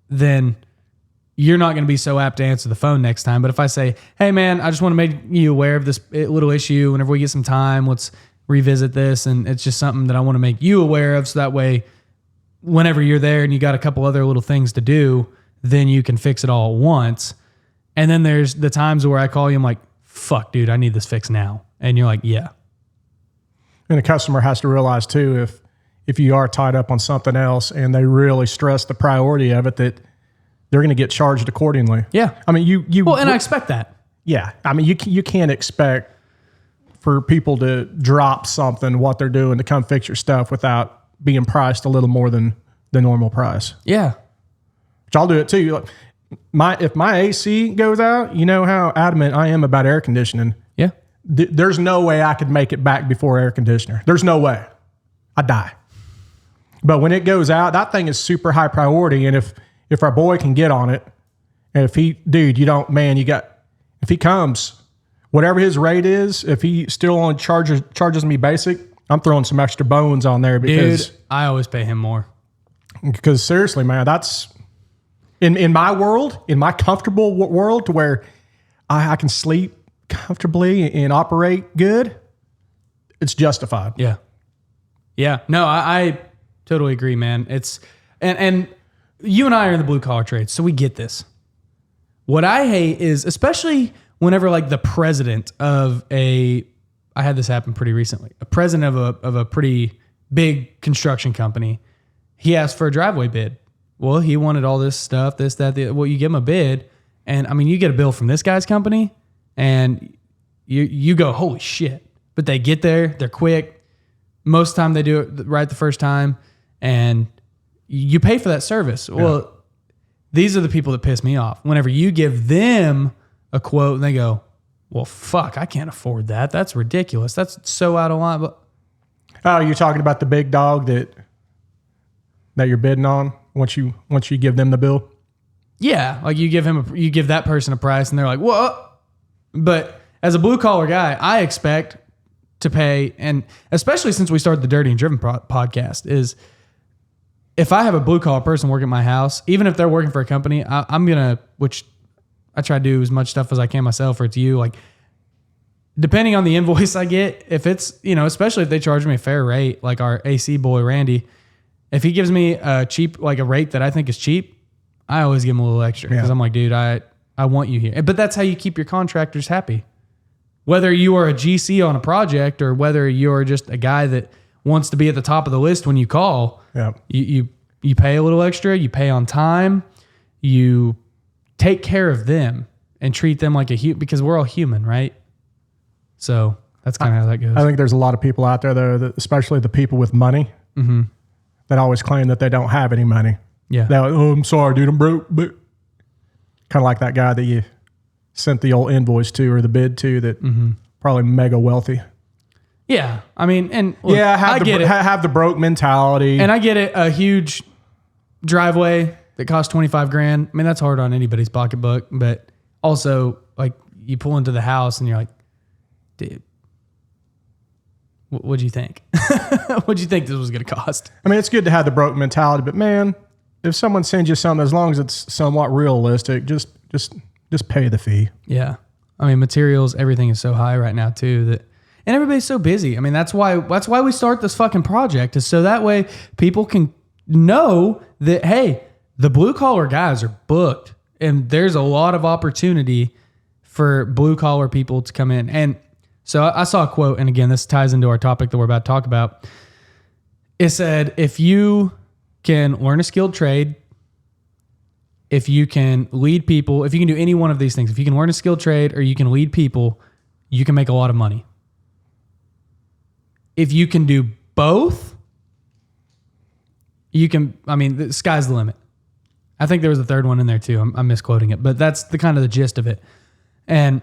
then you're not going to be so apt to answer the phone next time. But if I say, hey, man, I just want to make you aware of this little issue. Whenever we get some time, let's revisit this. And it's just something that I want to make you aware of, so that way, whenever you're there and you got a couple other little things to do, then you can fix it all at once. And then there's the times where I call you, I'm like, fuck, dude, I need this fixed now. And you're like, yeah. And the customer has to realize too, if you are tied up on something else and they really stress the priority of it, that they're going to get charged accordingly. Yeah. I mean, and I expect that. Yeah. I mean, you can't expect for people to drop something, what they're doing, to come fix your stuff without being priced a little more than the normal price. Yeah. Which I'll do it too. If my AC goes out, you know how adamant I am about air conditioning. Yeah. There's no way I could make it back before air conditioner. There's no way. I die. But when it goes out, that thing is super high priority. And if our boy can get on it, and if he, dude, if he comes, whatever his rate is, if he still on charges me basic, I'm throwing some extra bones on there because Dude, I always pay him more. Because seriously, man, that's in my world, in my comfortable world, to where I can sleep comfortably and operate good. It's justified. Yeah. Yeah. No, I totally agree, man. It's and you and I are in the blue collar trades, so we get this. What I hate is, especially whenever like the president of I had this happen pretty recently. A president of a pretty big construction company, he asked for a driveway bid. Well, he wanted all this stuff, this, that, well, you give him a bid, and I mean, you get a bill from this guy's company, and you go, holy shit. But they get there, they're quick. Most of the time they do it right the first time, and you pay for that service. Well, these are the people that piss me off. Whenever you give them a quote and they go, well, fuck, I can't afford that. That's ridiculous. That's so out of line. But oh, you're talking about the big dog that you're bidding on once you give them the bill? yeah, like you give that person a price and they're like, what? But as a blue collar guy, I expect to pay, and especially since we started the Dirty and Driven podcast, is if I have a blue collar person working at my house, even if they're working for a company, I'm gonna, which I try to do as much stuff as I can myself, or it's you, like depending on the invoice I get, if it's, especially if they charge me a fair rate, like our AC boy Randy, if he gives me a cheap, like a rate that I think is cheap, I always give him a little extra because I'm like, dude, I want you here. But that's how you keep your contractors happy. Whether you are a GC on a project or whether you're just a guy that wants to be at the top of the list when you call, you pay a little extra, you pay on time, you take care of them and treat them like because we're all human, right? So that's kind of how that goes. I think there's a lot of people out there, though, that, especially the people with money, that always claim that they don't have any money. Yeah. They're like, oh, I'm sorry, dude, I'm broke. But kind of like that guy that you sent the old invoice to or the bid to that probably mega wealthy. Yeah. I mean, and look, I get it. Have the broke mentality. And I get it. A huge driveway that costs $25,000. I mean, that's hard on anybody's pocketbook, but also like you pull into the house and you're like, dude, what'd you think? What'd you think this was going to cost? I mean, it's good to have the broke mentality, but man, if someone sends you something, as long as it's somewhat realistic, just pay the fee. Yeah. I mean, materials, everything is so high right now too and everybody's so busy. I mean, that's why we start this fucking project, is so that way people can know that, hey, the blue collar guys are booked and there's a lot of opportunity for blue collar people to come in. And so I saw a quote, and again, this ties into our topic that we're about to talk about. It said, if you can learn a skilled trade, if you can lead people, if you can do any one of these things, if you can learn a skilled trade or you can lead people, you can make a lot of money. If you can do both, the sky's the limit. I think there was a third one in there too. I'm misquoting it, but that's the kind of the gist of it. And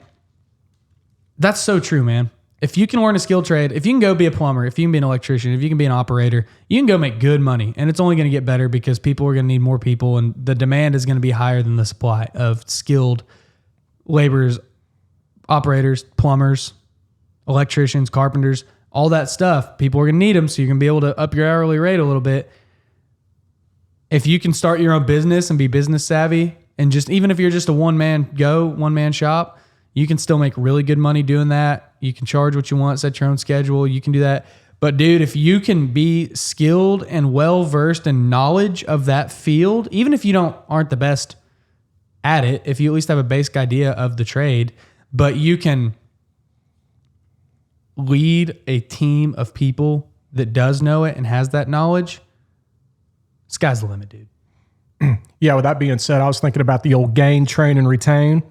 that's so true, man. If you can learn a skilled trade, if you can go be a plumber, if you can be an electrician, if you can be an operator, you can go make good money. And it's only going to get better because people are going to need more people, and the demand is going to be higher than the supply of skilled laborers, operators, plumbers, electricians, carpenters, all that stuff. People are going to need them, so you're going to be able to up your hourly rate a little bit. If you can start your own business and be business savvy, and just even if you're just a one-man shop, you can still make really good money doing that. You can charge what you want, set your own schedule. You can do that. But dude, if you can be skilled and well-versed in knowledge of that field, even if you aren't the best at it, if you at least have a basic idea of the trade, but you can lead a team of people that does know it and has that knowledge, sky's the limit, dude. Yeah, with that being said, I was thinking about the old gain, train, and retain.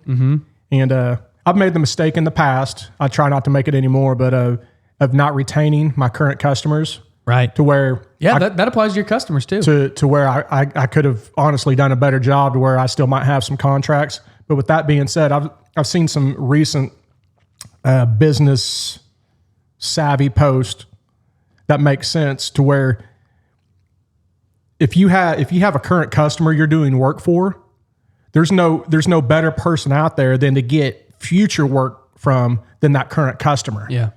And I've made the mistake in the past. I try not to make it anymore, but of not retaining my current customers. Right. To where... Yeah, that applies to your customers too. To where I could have honestly done a better job to where I still might have some contracts. But with that being said, I've seen some recent business savvy posts that make sense to where if you have a current customer you're doing work for, there's no better person out there than to get future work from than that current customer. Yeah.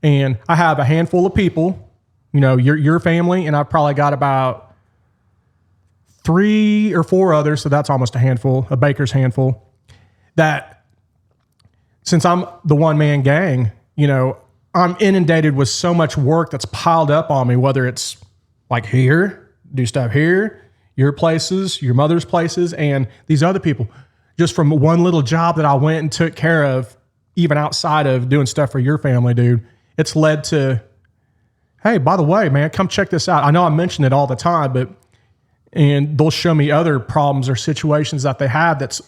And I have a handful of people, your family, and I've probably got about 3 or 4 others, so that's almost a handful, a baker's handful, that since I'm the one-man gang, I'm inundated with so much work that's piled up on me, whether it's like here, do stuff here, your places, your mother's places, and these other people, just from one little job that I went and took care of, even outside of doing stuff for your family, dude, it's led to, hey, by the way, man, come check this out. I know I mention it all the time, and they'll show me other problems or situations that they have that's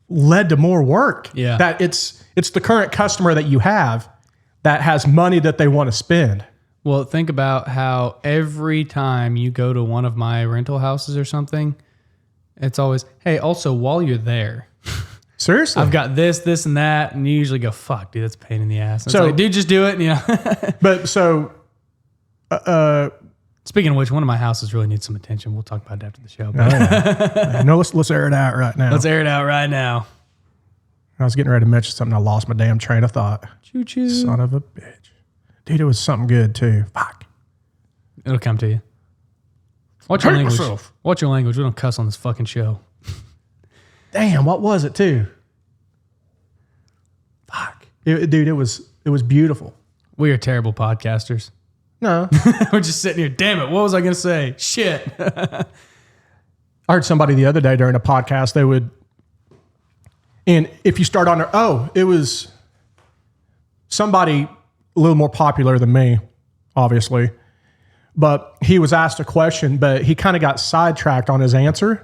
led to more work. Yeah. That it's the current customer that you have that has money that they want to spend. Well, think about how every time you go to one of my rental houses or something, it's always, hey, also while you're there, seriously, I've got this, and that, and you usually go, fuck, dude, that's a pain in the ass. And so, it's like, dude, just do it. But so, speaking of which, one of my houses really needs some attention. We'll talk about it after the show. No, let's air it out right now. Let's air it out right now. I was getting ready to mention something. I lost my damn train of thought. Choo choo. Son of a bitch. Dude, it was something good too. Fuck. It'll come to you. Watch your language. Watch your language. We don't cuss on this fucking show. Damn, what was it too? Fuck. Dude, it was beautiful. We are terrible podcasters. No. We're just sitting here. Damn it. What was I going to say? Shit. I heard somebody the other day during a podcast, and if you start on it was somebody a little more popular than me, obviously, but he was asked a question, but he kind of got sidetracked on his answer.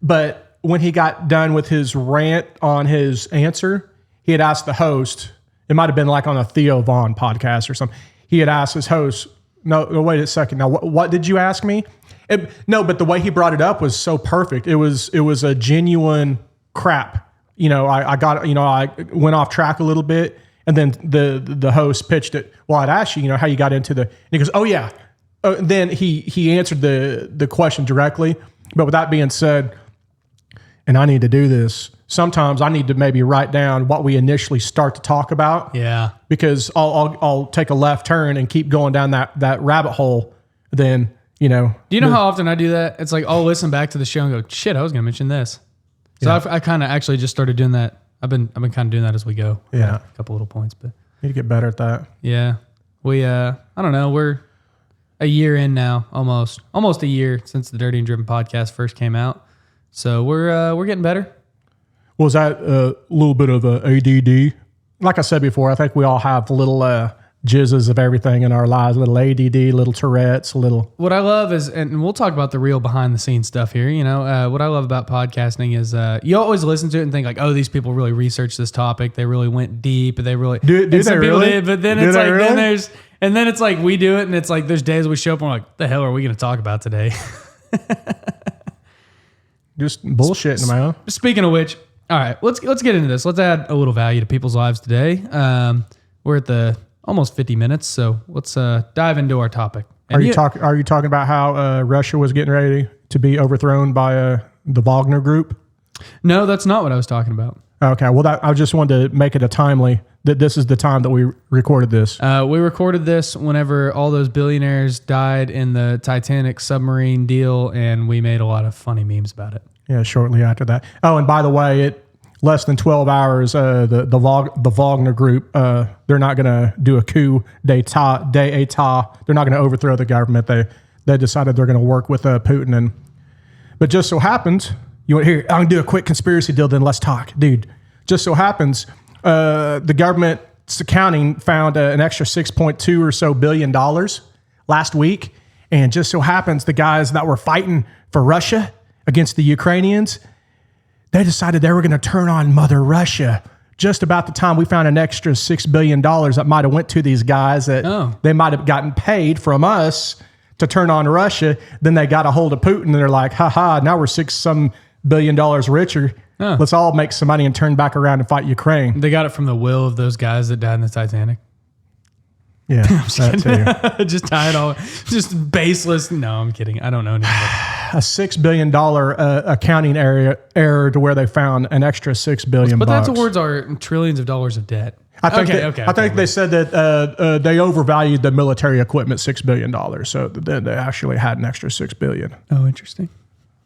But when he got done with his rant on his answer, he had asked the host, it might have been like on a Theo Vaughn podcast or something. He had asked his host, no, wait a second. Now, what did you ask me? No, but the way he brought it up was so perfect. It was a genuine crap. I went off track a little bit, and then the host pitched it. Well, I'd asked you, how you got into and he goes, oh yeah. Then he answered the question directly. But with that being said, and I need to do this, sometimes I need to maybe write down what we initially start to talk about. Yeah. Because I'll take a left turn and keep going down that rabbit hole. Then, Do you know how often I do that? It's like, I'll listen back to the show and go, shit, I was going to mention this. So yeah. I kind of actually just started doing that. I've been kind of doing that as we go. Yeah. A couple little points, but need to get better at that. Yeah. We, I don't know. We're a year in now, almost a year since the Dirty and Driven podcast first came out. So we're getting better. Was that a little bit of a ADD? Like I said before, I think we all have little jizzes of everything in our lives, little ADD, little Tourette's, little. What I love is, and we'll talk about the real behind the scenes stuff here. What I love about podcasting is you always listen to it and think like, oh, these people really researched this topic. They really went deep. They really do they really? Did, but then it's like really? then it's like we do it, and it's like there's days we show up and we're like, what the hell are we going to talk about today? Just bullshitting, man. Speaking of which, all right, let's get into this. Let's add a little value to people's lives today. We're at the almost 50 minutes, so let's dive into our topic. Are you talking about how Russia was getting ready to be overthrown by the Wagner Group? No, that's not what I was talking about. Okay, well, I just wanted to make it a timely that this is the time that we recorded this. We recorded this whenever all those billionaires died in the Titanic submarine deal, and we made a lot of funny memes about it. Yeah, shortly after that. Oh, and by the way, less than 12 hours, the Wagner Group, they're not going to do a coup d'etat. They're not going to overthrow the government. They decided they're going to work with Putin. But just so happens, you want to hear, I'm going to do a quick conspiracy deal, then let's talk. Dude, just so happens, the government's accounting found an extra $6.2 or so billion last week. And just so happens, the guys that were fighting for Russia against the Ukrainians, they decided they were going to turn on Mother Russia just about the time we found an extra $6 billion that might have went to these guys that they might have gotten paid from us to turn on Russia. Then they got a hold of Putin and they're like, now we're $6 billion richer. Let's all make some money and turn back around and fight Ukraine. They got it from the will of those guys that died in the Titanic. Yeah, that too. Just tie it all. Just baseless. No, I'm kidding. I don't know anything about A $6 billion accounting error to where they found an extra $6 billion. But that's towards our trillions of dollars of debt. I think they said that they overvalued the military equipment $6 billion, so they actually had an extra $6 billion. Oh, interesting.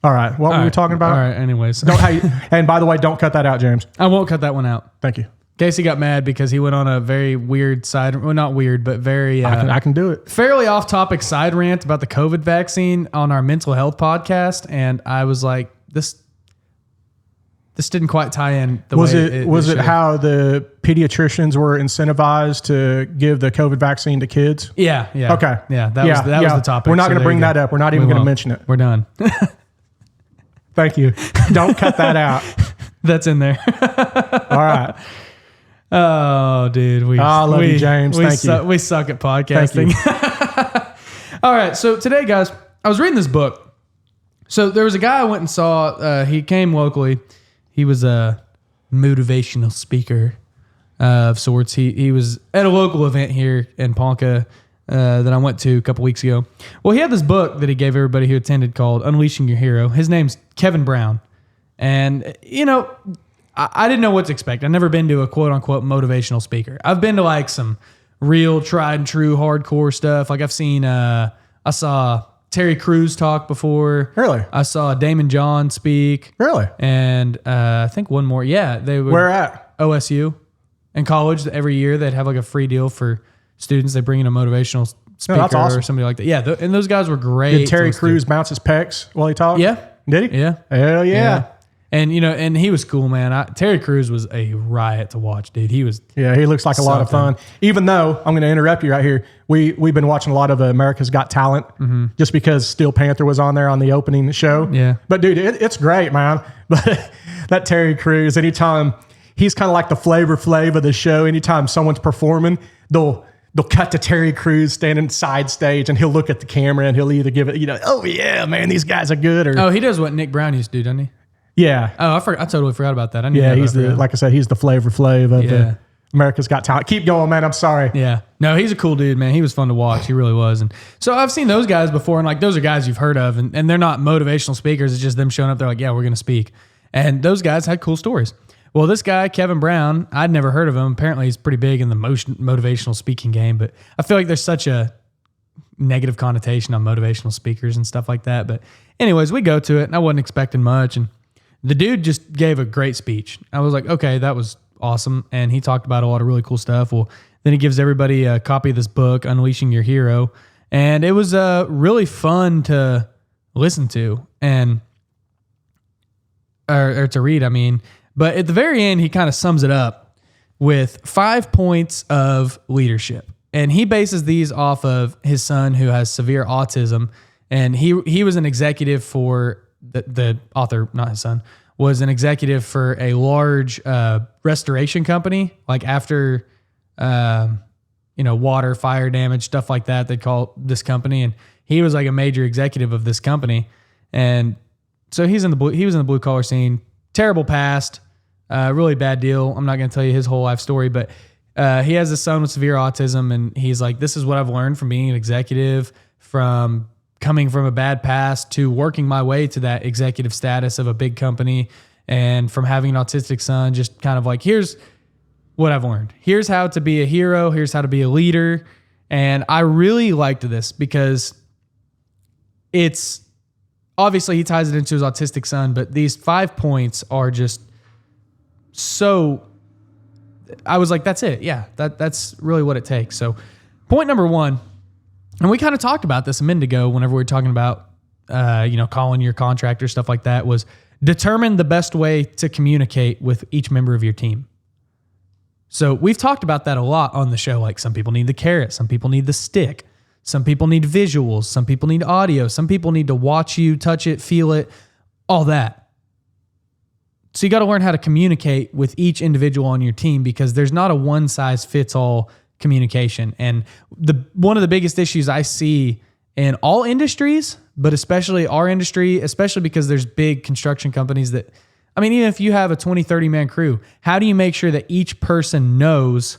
All right, what were we talking about? All right, anyways. And by the way, don't cut that out, James. I won't cut that one out. Thank you. Casey got mad because he went on a very weird side, well, not weird, but very I can do it. fairly off-topic side rant about the COVID vaccine on our mental health podcast, and I was like, this didn't quite tie in the Was way it was it should. how the pediatricians were incentivized to give the COVID vaccine to kids? Yeah. Okay. Yeah, that was the topic. We're not so going to there bring you go. that up. We're not even going to won't. mention it. We're done. Thank you. Don't cut that out. That's in there. All right. Oh, dude. I love you, James. Thank you. We suck at podcasting. All right. So today, guys, I was reading this book. So there was a guy I went and saw. He came locally. He was a motivational speaker of sorts. He was at a local event here in Ponca that I went to a couple weeks ago. Well, he had this book that he gave everybody who attended called Unleashing Your Hero. His name's Kevin Brown. And, I didn't know what to expect. I've never been to a quote unquote motivational speaker. I've been to like some real tried and true hardcore stuff. Like I saw Terry Crews talk before. Really? I saw Damon John speak. Really? And I think one more. Yeah. They were Where at? OSU. In college, every year they'd have like a free deal for students. They bring in a motivational speaker that's awesome. or somebody like that. Yeah. And those guys were great. Did Terry Crews bounce his pecs while he talked? Yeah. Did he? Yeah. Hell yeah. And and he was cool, man. Terry Crews was a riot to watch, dude. He was. Yeah, he looks like a lot of fun. Even though I'm going to interrupt you right here, we've been watching a lot of America's Got Talent just because Steel Panther was on there on the opening show. Yeah, but dude, it's great, man. But that Terry Crews, anytime he's kind of like the Flavor Flav of the show. Anytime someone's performing, they'll cut to Terry Crews standing side stage, and he'll look at the camera and he'll either give it, oh yeah, man, these guys are good, or he does what Nick Brown used to do, doesn't he? Yeah. Oh, I totally forgot about that. I knew he's like I said, he's the Flavor Flav of the America's Got Talent. Keep going, man. I'm sorry. Yeah. No, he's a cool dude, man. He was fun to watch. He really was. And so I've seen those guys before, and like those are guys you've heard of, and they're not motivational speakers. It's just them showing up. They're like, yeah, we're going to speak. And those guys had cool stories. Well, this guy, Kevin Brown, I'd never heard of him. Apparently he's pretty big in the motivational speaking game, but I feel like there's such a negative connotation on motivational speakers and stuff like that. But anyways, we go to it, and I wasn't expecting much, and the dude just gave a great speech. I was like, okay, that was awesome. And he talked about a lot of really cool stuff. Well, then he gives everybody a copy of this book, Unleashing Your Hero. And it was really fun to listen to or to read, I mean. But at the very end, he kind of sums it up with 5 points of leadership. And he bases these off of his son who has severe autism. And he was an executive for the author, not his son, was an executive for a large restoration company. Like after, water, fire damage, stuff like that, they'd call this company. And he was like a major executive of this company. And so he was in the blue collar scene, terrible past, really bad deal. I'm not going to tell you his whole life story, but he has a son with severe autism. And he's like, this is what I've learned from being an executive, from coming from a bad past to working my way to that executive status of a big company, and from having an autistic son, just kind of like, here's what I've learned. Here's how to be a hero. Here's how to be a leader. And I really liked this because it's obviously he ties it into his autistic son, but these 5 points are just so, I was like, that's it. Yeah, that's really what it takes. So point number 1, and we kind of talked about this a minute ago whenever we were talking about, calling your contractor, stuff like that, was determine the best way to communicate with each member of your team. So we've talked about that a lot on the show. Like some people need the carrot, some people need the stick, some people need visuals, some people need audio, some people need to watch you, touch it, feel it, all that. So you got to learn how to communicate with each individual on your team, because there's not a one size fits all communication. And one of the biggest issues I see in all industries, but especially our industry, especially because there's big construction companies that, I mean, even if you have a 20, 30 man crew, how do you make sure that each person knows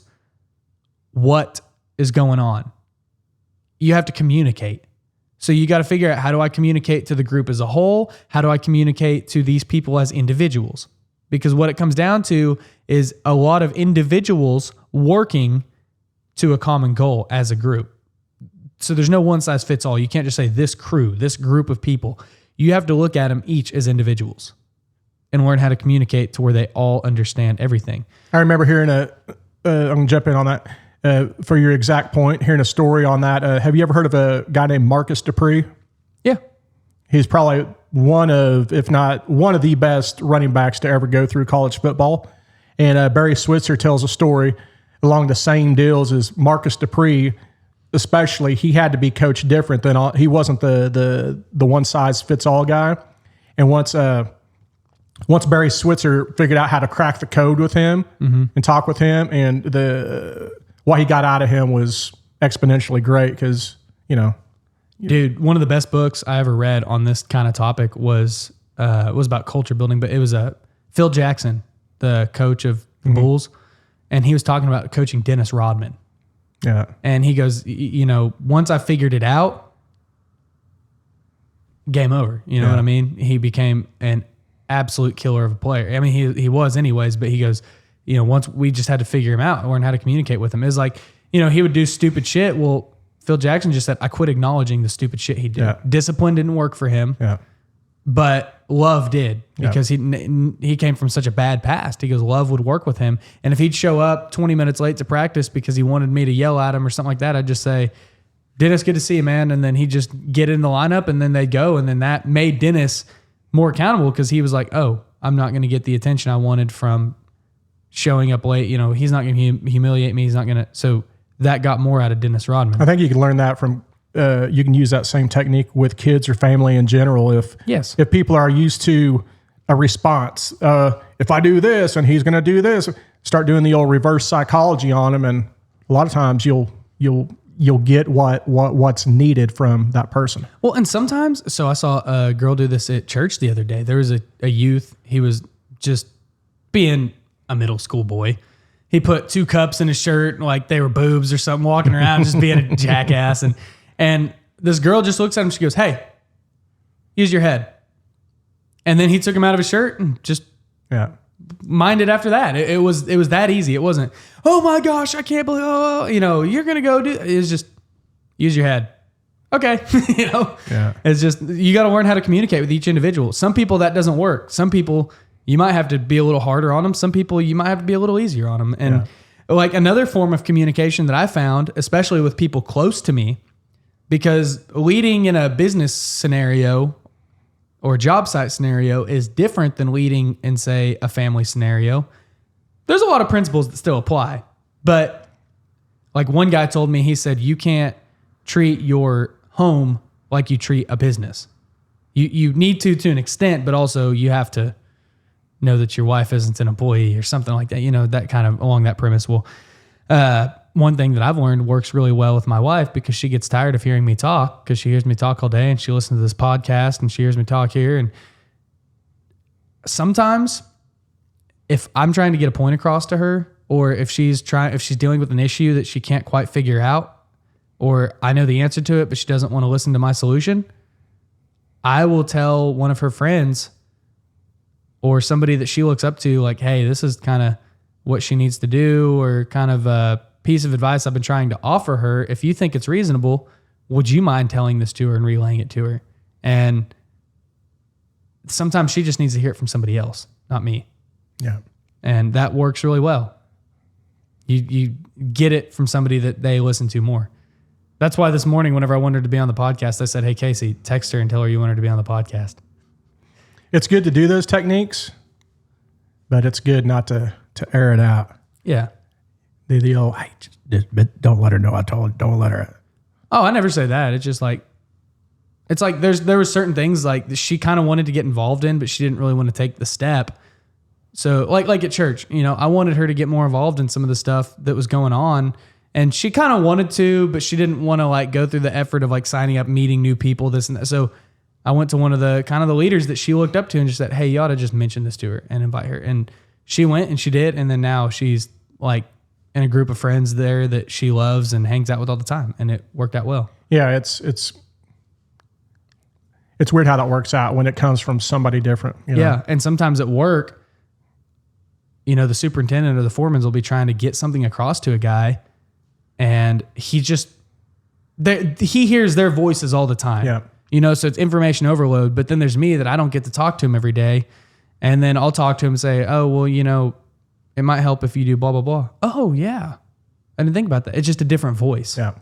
what is going on, you have to communicate. So you got to figure out, how do I communicate to the group as a whole? How do I communicate to these people as individuals? Because what it comes down to is a lot of individuals working to a common goal as a group. So there's no one size fits all. You can't just say this crew, this group of people. You have to look at them each as individuals and learn how to communicate to where they all understand everything. I remember hearing I'm going to jump in on that. For your exact point, hearing a story on that. Have you ever heard of a guy named Marcus Dupree? Yeah. He's probably one of, if not one of the best running backs to ever go through college football. And Barry Switzer tells a story along the same deals as Marcus Dupree. Especially, he had to be coached different than all. He wasn't the one size fits all guy. And once Barry Switzer figured out how to crack the code with him and talk with him, and what he got out of him was exponentially great because, Dude, one of the best books I ever read on this kind of topic was about culture building, but it was Phil Jackson, the coach of the Bulls, and he was talking about coaching Dennis Rodman. Yeah. And he goes, once I figured it out, game over. You know what I mean? He became an absolute killer of a player. I mean, he was anyways, but he goes, once we just had to figure him out and learn how to communicate with him. It's like, he would do stupid shit. Well, Phil Jackson just said, I quit acknowledging the stupid shit he did. Yeah. Discipline didn't work for him, but love did because he came from such a bad past. He goes, love would work with him. And if he'd show up 20 minutes late to practice because he wanted me to yell at him or something like that, I'd just say, Dennis, good to see you, man. And then he'd just get in the lineup and then they'd go. And then that made Dennis more accountable because he was like, oh, I'm not going to get the attention I wanted from showing up late. He's not going to humiliate me. He's not going to. So that got more out of Dennis Rodman. I think you can learn that from, you can use that same technique with kids or family in general. If people are used to a response, if I do this and he's going to do this, start doing the old reverse psychology on him. And a lot of times you'll get what's needed from that person. Well, and sometimes, so I saw a girl do this at church the other day. There was a youth. He was just being a middle school boy. He put 2 cups in his shirt, like they were boobs or something, walking around just being a jackass. And this girl just looks at him. She goes, hey, use your head. And then he took him out of his shirt and just minded after that. It was that easy. It wasn't, oh my gosh, I can't believe, you're going to go do it. Was just use your head. Okay. It's just, you got to learn how to communicate with each individual. Some people that doesn't work. Some people you might have to be a little harder on them. Some people you might have to be a little easier on them. And like another form of communication that I found, especially with people close to me, because leading in a business scenario or a job site scenario is different than leading in, say, a family scenario. There's a lot of principles that still apply. But like one guy told me, he said, you can't treat your home like you treat a business. You need to an extent, but also you have to know that your wife isn't an employee or something like that, that kind of along that premise. Well, one thing that I've learned works really well with my wife because she gets tired of hearing me talk because she hears me talk all day and she listens to this podcast and she hears me talk here. And sometimes if I'm trying to get a point across to her, or if she's dealing with an issue that she can't quite figure out, or I know the answer to it, but she doesn't want to listen to my solution, I will tell one of her friends or somebody that she looks up to, like, hey, this is kind of what she needs to do, or kind of a piece of advice I've been trying to offer her. If you think it's reasonable, would you mind telling this to her and relaying it to her? And sometimes she just needs to hear it from somebody else, not me. Yeah. And that works really well. You get it from somebody that they listen to more. That's why this morning, whenever I wanted her to be on the podcast, I said, hey, Casey, text her and tell her you want her to be on the podcast. It's good to do those techniques, but it's good not to air it out. Yeah. The old, hey, but don't let her know I told her. Don't let her. Oh, I never say that. It's just like, it's like there were certain things like she kind of wanted to get involved in, but she didn't really want to take the step. So like at church, I wanted her to get more involved in some of the stuff that was going on. And she kind of wanted to, but she didn't want to like go through the effort of like signing up, meeting new people, this and that. So I went to one of the kind of the leaders that she looked up to and just said, hey, you ought to just mention this to her and invite her. And she went and she did. And then now she's like and a group of friends there that she loves and hangs out with all the time, and it worked out well. Yeah, it's weird how that works out when it comes from somebody different. You know? Yeah, and sometimes at work, you know, the superintendent or the foreman will be trying to get something across to a guy, and he hears their voices all the time. Yeah. You know, so it's information overload. But then there's me that I don't get to talk to him every day, and then I'll talk to him and say, "Oh, well, you know, it might help if you do blah blah blah." Oh yeah, I didn't think about that. It's just a different voice. Yeah.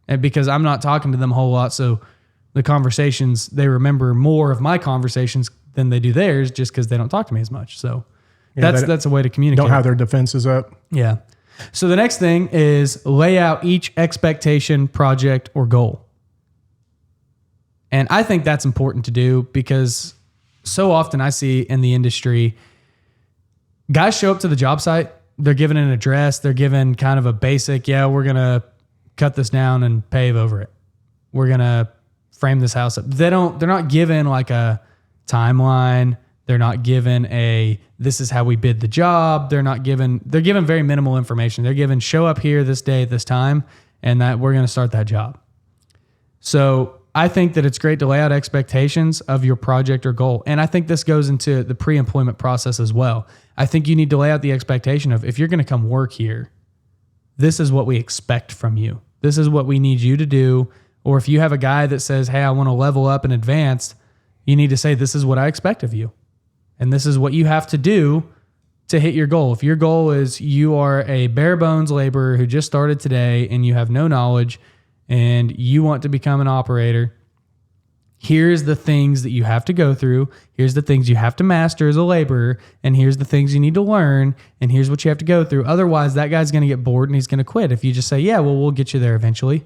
And because I'm not talking to them a whole lot, so the conversations, they remember more of my conversations than they do theirs, just because they don't talk to me as much. So that's a way to communicate. Don't have their defenses up. Yeah. So the next thing is lay out each expectation, project, or goal. And I think that's important to do because so often I see in the industry, guys show up to the job site, they're given an address, they're given kind of a basic, we're going to cut this down and pave over it. We're going to frame this house up. They're not given like a timeline. They're not given this is how we bid the job. They're given very minimal information. They're given show up here this day at this time and that we're going to start that job. So I think that it's great to lay out expectations of your project or goal. And I think this goes into the pre-employment process as well. I think you need to lay out the expectation of if you're going to come work here, this is what we expect from you. This is what we need you to do. Or if you have a guy that says, hey, I want to level up and advance, you need to say, this is what I expect of you. And this is what you have to do to hit your goal. If your goal is you are a bare bones laborer who just started today and you have no knowledge and you want to become an operator, here's the things that you have to go through. Here's the things you have to master as a laborer. And here's the things you need to learn. And here's what you have to go through. Otherwise, that guy's going to get bored and he's going to quit. If you just say, yeah, well, we'll get you there eventually.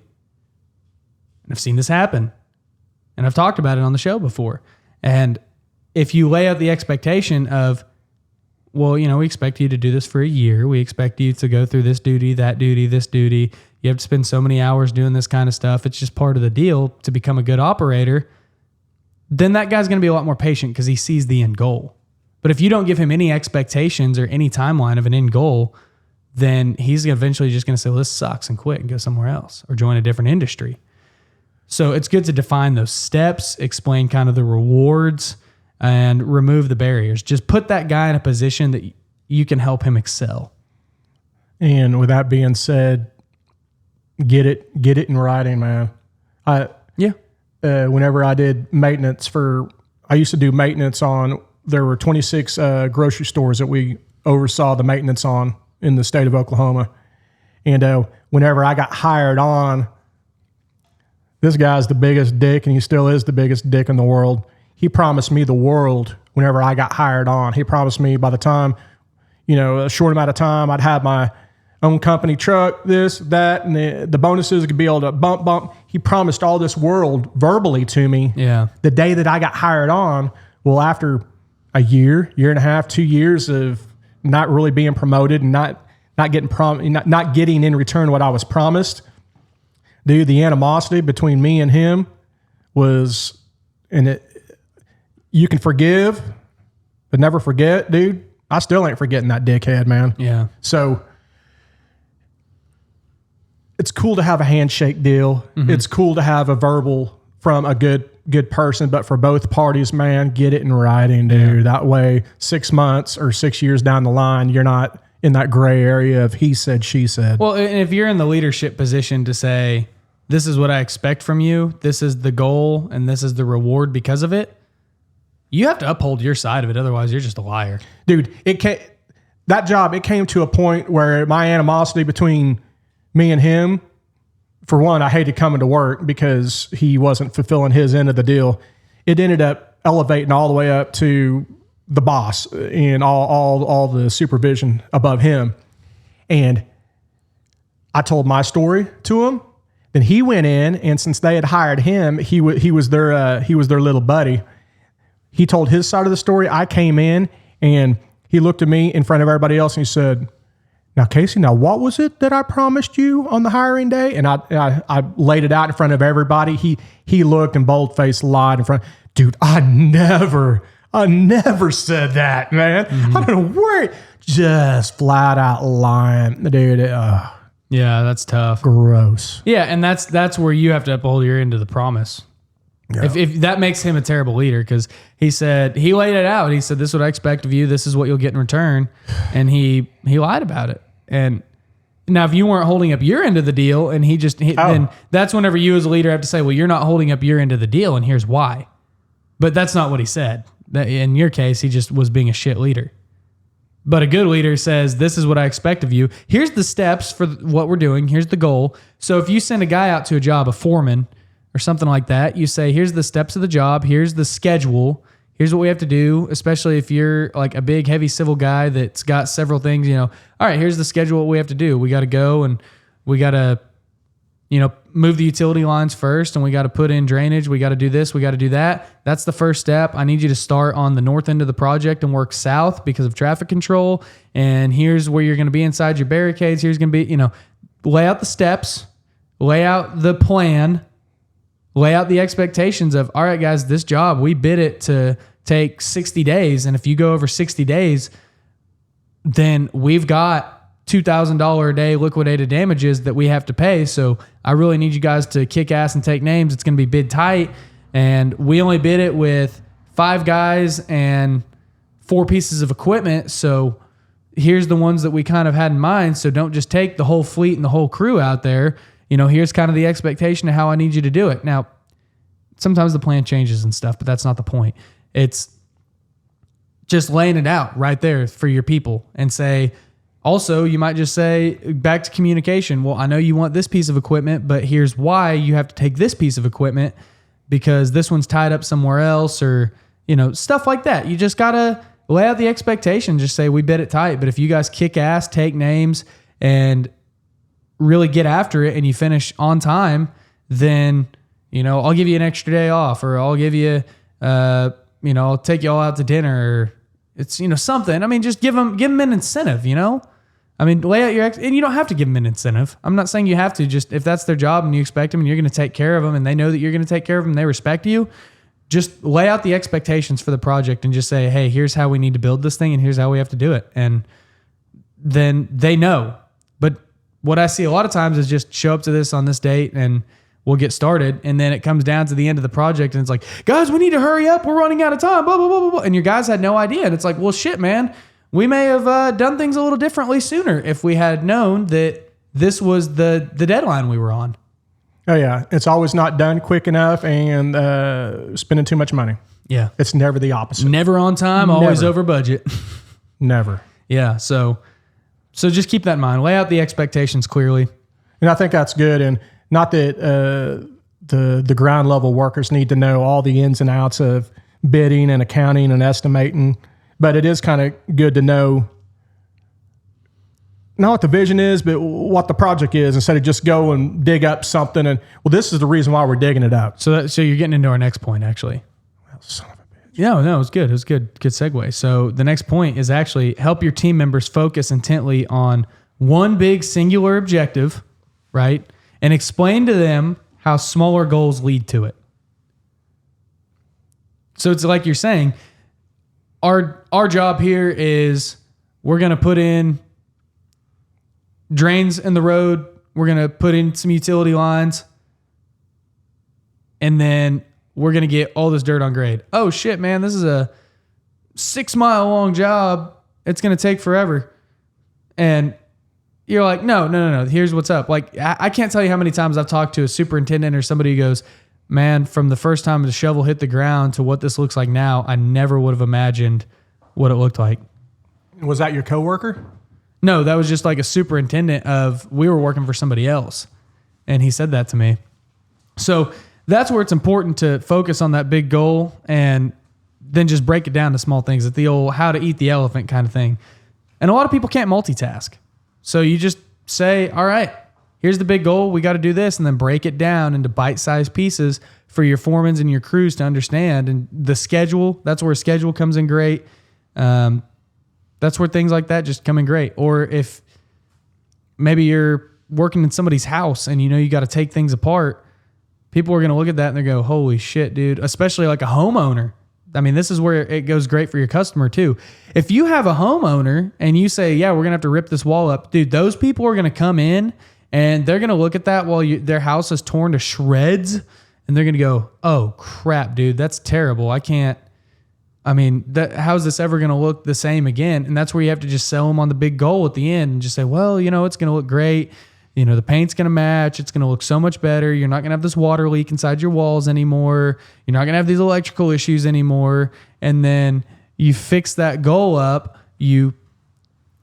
And I've seen this happen. And I've talked about it on the show before. And if you lay out the expectation of, well, you know, we expect you to do this for a year. We expect you to go through this duty, that duty, this duty. You have to spend so many hours doing this kind of stuff. It's just part of the deal to become a good operator. Then that guy's going to be a lot more patient because he sees the end goal. But if you don't give him any expectations or any timeline of an end goal, then he's eventually just going to say, well, this sucks and quit and go somewhere else or join a different industry. So it's good to define those steps, explain kind of the rewards, and remove the barriers. Just put that guy in a position that you can help him excel. And with that being said, get it in writing, man. Whenever I did maintenance I used to do maintenance on, there were 26 grocery stores that we oversaw the maintenance on in the state of Oklahoma. And whenever I got hired on, this guy's the biggest dick, and he still is the biggest dick in the world. He promised me the world whenever I got hired on. He promised me by the time, a short amount of time, I'd have my own company truck, this, that, and the bonuses could be able to bump. He promised all this world verbally to me. Yeah. The day that I got hired on, well, after a year and a half, 2 years of not really being promoted and not getting in return what I was promised, dude, the animosity between me and him was, you can forgive, but never forget, dude. I still ain't forgetting that dickhead, man. Yeah. So it's cool to have a handshake deal. Mm-hmm. It's cool to have a verbal from a good person, but for both parties, man, get it in writing, dude. Yeah. That way, 6 months or 6 years down the line, you're not in that gray area of he said, she said. Well, and if you're in the leadership position to say, this is what I expect from you, this is the goal, and this is the reward because of it, you have to uphold your side of it. Otherwise, you're just a liar. Dude, it came to a point where my animosity between me and him, for one, I hated coming to work because he wasn't fulfilling his end of the deal. It ended up elevating all the way up to the boss and all the supervision above him. And I told my story to him. Then he went in, and since they had hired him, he was their little buddy. He told his side of the story. I came in, and he looked at me in front of everybody else, and he said, "Now, Casey, what was it that I promised you on the hiring day?" And I laid it out in front of everybody. He looked and bold-faced lied in front. Dude, I I never said that, man. I don't know where. Just flat out lying, dude. Yeah, that's tough. Gross. Yeah, and that's where you have to uphold your end of the promise. Yeah. If that makes him a terrible leader, because he laid it out. He said, "This is what I expect of you. This is what you'll get in return," and he lied about it. And now, if you weren't holding up your end of the deal, and then that's whenever you as a leader have to say, "Well, you're not holding up your end of the deal, and here's why." But that's not what he said. In your case, he just was being a shit leader. But a good leader says, "This is what I expect of you. Here's the steps for what we're doing. Here's the goal." So if you send a guy out to a job, a foreman or something like that, you say, "Here's the steps of the job. Here's the schedule. Here's what we have to do," especially if you're like a big, heavy civil guy that's got several things, all right, here's the schedule, what we have to do. We got to go and we got to, move the utility lines first, and we got to put in drainage. We got to do this. We got to do that. That's the first step. I need you to start on the north end of the project and work south because of traffic control. And here's where you're going to be inside your barricades. Here's going to be, lay out the steps, lay out the plan, lay out the expectations of, all right, guys, this job, we bid it to take 60 days. And if you go over 60 days, then we've got $2,000 a day liquidated damages that we have to pay. So I really need you guys to kick ass and take names. It's going to be bid tight. And we only bid it with 5 guys and 4 pieces of equipment. So here's the ones that we kind of had in mind. So don't just take the whole fleet and the whole crew out there. Here's kind of the expectation of how I need you to do it. Now, sometimes the plan changes and stuff, but that's not the point. It's just laying it out right there for your people and say, also, you might just say, back to communication. Well, I know you want this piece of equipment, but here's why you have to take this piece of equipment because this one's tied up somewhere else or, stuff like that. You just got to lay out the expectation. Just say, we bid it tight. But if you guys kick ass, take names, and really get after it and you finish on time, then, I'll give you an extra day off, or I'll give you, I'll take you all out to dinner, or it's, something. I mean, just give them an incentive, lay out and you don't have to give them an incentive. I'm not saying you have to. Just if that's their job and you expect them and you're going to take care of them and they know that you're going to take care of them, they respect you, just lay out the expectations for the project and just say, hey, here's how we need to build this thing and here's how we have to do it. And then they know. But what I see a lot of times is just show up to this on this date and we'll get started. And then it comes down to the end of the project and it's like, guys, we need to hurry up. We're running out of time, blah, blah, blah, blah, blah. And your guys had no idea. And it's like, well, shit, man, we may have done things a little differently sooner if we had known that this was the deadline we were on. Oh, yeah. It's always not done quick enough and spending too much money. Yeah. It's never the opposite. Never on time, always over budget. Never. Yeah. So just keep that in mind. Lay out the expectations clearly. And I think that's good. And not that the ground level workers need to know all the ins and outs of bidding and accounting and estimating, but it is kind of good to know not what the vision is, but what the project is, instead of just go and dig up something and, well, this is the reason why we're digging it up. So you're getting into our next point, actually. Well, son of a bitch. No, it was good. It was good. Good segue. So the next point is actually help your team members focus intently on one big singular objective, right? And explain to them how smaller goals lead to it. So it's like you're saying, our job here is we're going to put in drains in the road. We're going to put in some utility lines. And then we're going to get all this dirt on grade. Oh, shit, man. This is a 6-mile long job. It's going to take forever. And you're like, no. Here's what's up. Like, I can't tell you how many times I've talked to a superintendent or somebody who goes, man, from the first time the shovel hit the ground to what this looks like now, I never would have imagined what it looked like. Was that your coworker? No, that was just like a superintendent we were working for somebody else. And he said that to me. So that's where it's important to focus on that big goal and then just break it down to small things. It's the old how to eat the elephant kind of thing. And a lot of people can't multitask. So you just say, all right, here's the big goal. We got to do this, and then break it down into bite-sized pieces for your foremans and your crews to understand. And the schedule, that's where schedule comes in great. That's where things like that just come in great. Or if maybe you're working in somebody's house and you got to take things apart, people are going to look at that and they go, holy shit, dude. Especially like a homeowner. I mean, this is where it goes great for your customer too. If you have a homeowner and you say, yeah, we're going to have to rip this wall up, dude, those people are going to come in and they're going to look at that while their house is torn to shreds. And they're going to go, oh crap, dude, that's terrible. How's this ever going to look the same again? And that's where you have to just sell them on the big goal at the end and just say, well, it's going to look great. The paint's going to match. It's going to look so much better. You're not going to have this water leak inside your walls anymore. You're not going to have these electrical issues anymore. And then you fix that goal up. You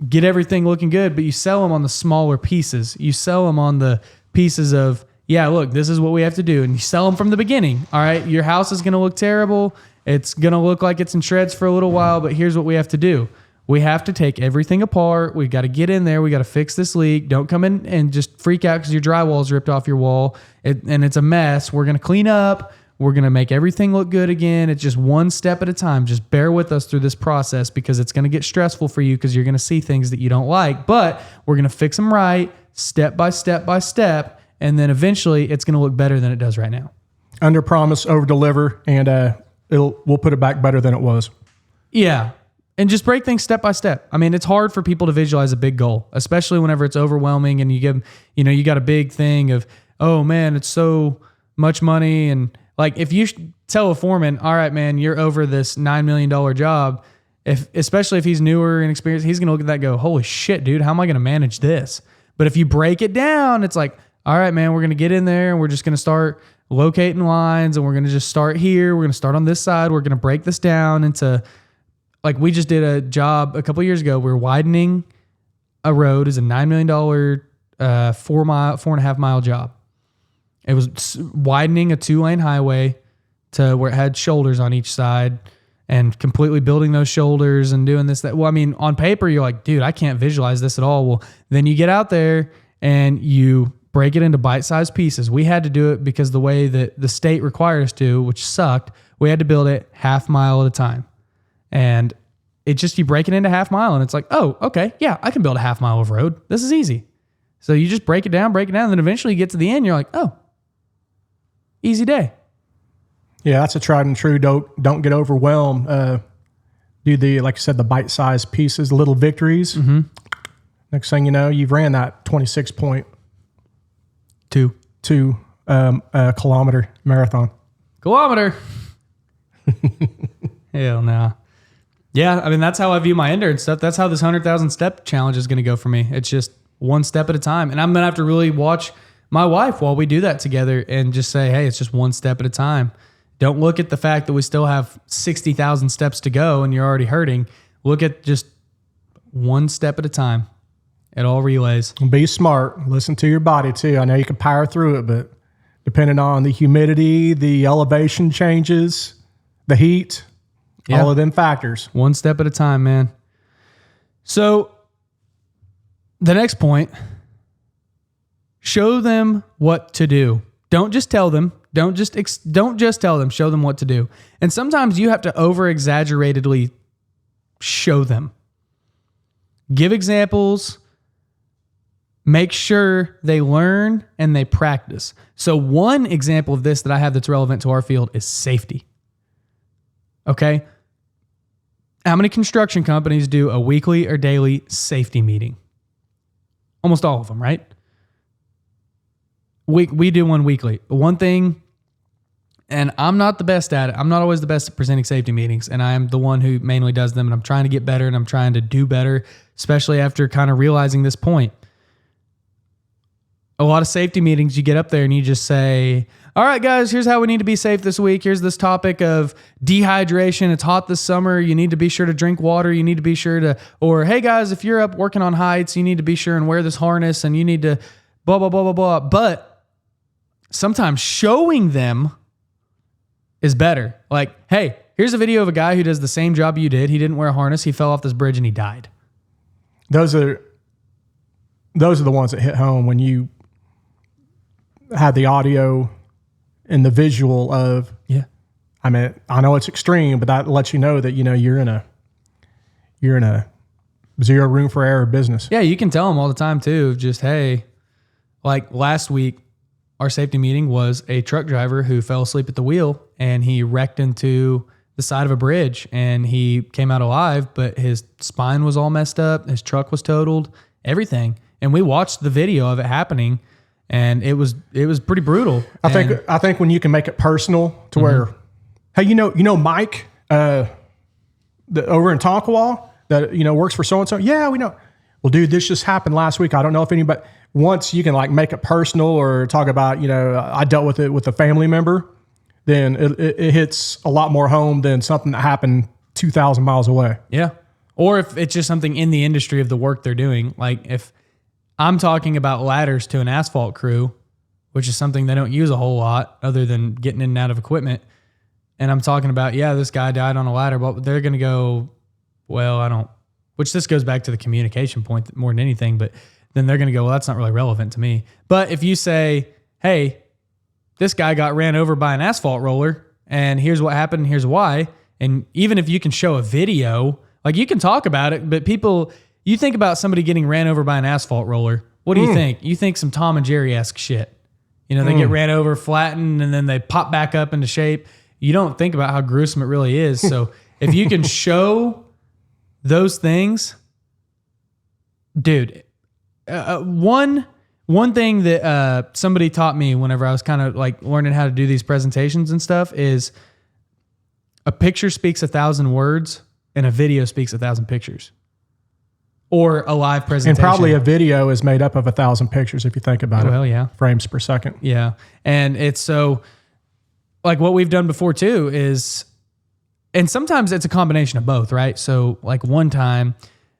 get everything looking good, but you sell them on the smaller pieces. You sell them on the pieces of, yeah, look, this is what we have to do. And you sell them from the beginning. All right, your house is going to look terrible. It's going to look like it's in shreds for a little while, but here's what we have to do. We have to take everything apart. We got to get in there. We got to fix this leak. Don't come in and just freak out because your drywall's ripped off your wall and it's a mess. We're going to clean up. We're going to make everything look good again. It's just one step at a time. Just bear with us through this process because it's going to get stressful for you because you're going to see things that you don't like, but we're going to fix them right, step by step by step, and then eventually it's going to look better than it does right now. Under promise, over deliver, and we'll put it back better than it was. Yeah. And just break things step by step. I mean, it's hard for people to visualize a big goal, especially whenever it's overwhelming and you got a big thing of, oh man, it's so much money. And like, if you tell a foreman, all right, man, you're over this $9 million job, especially if he's newer and experienced, he's going to look at that and go, holy shit, dude, how am I going to manage this? But if you break it down, it's like, all right, man, we're going to get in there and we're just going to start locating lines and we're going to just start here. We're going to start on this side. We're going to break this down into, like, we just did a job a couple of years ago. We're widening a road. Is a $9 million, 4.5 mile job. It was widening a 2-lane highway to where it had shoulders on each side and completely building those shoulders and doing this, that. Well, I mean, on paper, you're like, dude, I can't visualize this at all. Well, then you get out there and you break it into bite-sized pieces. We had to do it because the way that the state required us to, which sucked, we had to build it half mile at a time. And you break it into half mile and it's like, oh, okay, yeah, I can build a half mile of road. This is easy. So you just break it down, and then eventually you get to the end, you're like, oh, easy day. Yeah, that's a tried and true. Don't get overwhelmed. Do like you said, the bite-sized pieces, the little victories. Mm-hmm. Next thing you know, you've ran that 26.2 kilometer marathon. Hell no. Yeah, I mean, that's how I view my endurance stuff. That's how this 100,000 step challenge is going to go for me. It's just one step at a time. And I'm going to have to really watch my wife while we do that together and just say, hey, it's just one step at a time. Don't look at the fact that we still have 60,000 steps to go and you're already hurting. Look at just one step at a time. It all relays. Be smart. Listen to your body too. I know you can power through it, but depending on the humidity, the elevation changes, the heat, all of them factors. One step at a time, man. So the next point, show them what to do. Don't just tell them. Don't just tell them. Show them what to do. And sometimes you have to over-exaggeratedly show them. Give examples. Make sure they learn and they practice. So one example of this that I have that's relevant to our field is safety. Okay? How many construction companies do a weekly or daily safety meeting? Almost all of them, right? We do one weekly. One thing, and I'm not the best at it. I'm not always the best at presenting safety meetings, and I am the one who mainly does them, and I'm trying to get better, and I'm trying to do better, especially after kind of realizing this point. A lot of safety meetings, you get up there and you just say, all right, guys, here's how we need to be safe this week. Here's this topic of dehydration. It's hot this summer. You need to be sure to drink water. You need to be sure to, or hey guys, if you're up working on heights, you need to be sure and wear this harness and you need to blah, blah, blah, blah, blah. But sometimes showing them is better. Like, hey, here's a video of a guy who does the same job you did. He didn't wear a harness. He fell off this bridge and he died. Those are the ones that hit home when you had the audio and the visual of, yeah. I mean, I know it's extreme, but that lets you know that, you're in a zero room for error business. Yeah. You can tell them all the time too. Just, hey, like last week, our safety meeting was a truck driver who fell asleep at the wheel and he wrecked into the side of a bridge, and he came out alive, but his spine was all messed up. His truck was totaled, everything. And we watched the video of it happening, and it was pretty brutal. I think when you can make it personal to where, hey, you know Mike, over in Tonkawa that works for so and so. Yeah, we know. Well, dude, this just happened last week. I don't know if anybody. Once you can like make it personal or talk about, I dealt with it with a family member, then it hits a lot more home than something that happened 2,000 miles away. Yeah. Or if it's just something in the industry of the work they're doing. Like if I'm talking about ladders to an asphalt crew, which is something they don't use a whole lot other than getting in and out of equipment. And I'm talking about, this guy died on a ladder, but they're going to go, well, I don't, which this goes back to the communication point more than anything, but then they're going to go, well, that's not really relevant to me. But if you say, hey, this guy got ran over by an asphalt roller and here's what happened and here's why. And even if you can show a video, like you can talk about it, but you think about somebody getting ran over by an asphalt roller. What do you think? You think some Tom and Jerry-esque shit. They get ran over, flattened, and then they pop back up into shape. You don't think about how gruesome it really is. So if you can show those things, dude, one thing that somebody taught me whenever I was kind of like learning how to do these presentations and stuff is a picture speaks 1,000 words and a video speaks 1,000 pictures. Or a live presentation. And probably a video is made up of 1,000 pictures if you think about it. Well, yeah. Frames per second. Yeah. And it's so, like what we've done before too is, and sometimes it's a combination of both, right? So like one time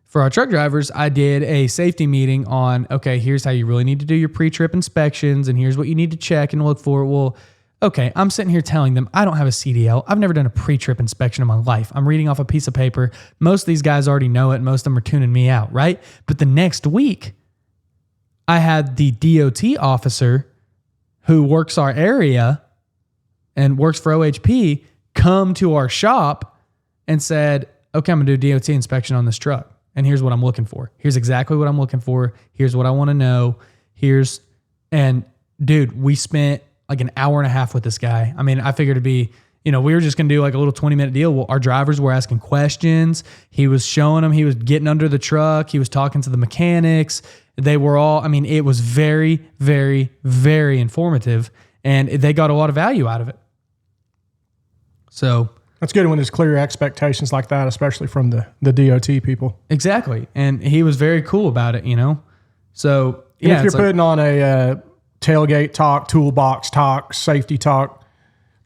for our truck drivers, I did a safety meeting on, okay, here's how you really need to do your pre-trip inspections and here's what you need to check and look for. Well, okay, I'm sitting here telling them I don't have a CDL. I've never done a pre-trip inspection in my life. I'm reading off a piece of paper. Most of these guys already know it. Most of them are tuning me out, right? But the next week, I had the DOT officer who works our area and works for OHP come to our shop and said, okay, I'm going to do a DOT inspection on this truck. And here's what I'm looking for. Here's exactly what I'm looking for. Here's what I want to know. And dude, we spent like an hour and a half with this guy. I mean, I figured it'd be, we were just going to do like a little 20-minute deal. Well, our drivers were asking questions. He was showing them. He was getting under the truck. He was talking to the mechanics. They were all, I mean, it was very, very, very informative. And they got a lot of value out of it. So that's good when there's clear expectations like that, especially from the DOT people. Exactly. And he was very cool about it, So, and if you're putting on a tailgate talk, toolbox talk, safety talk,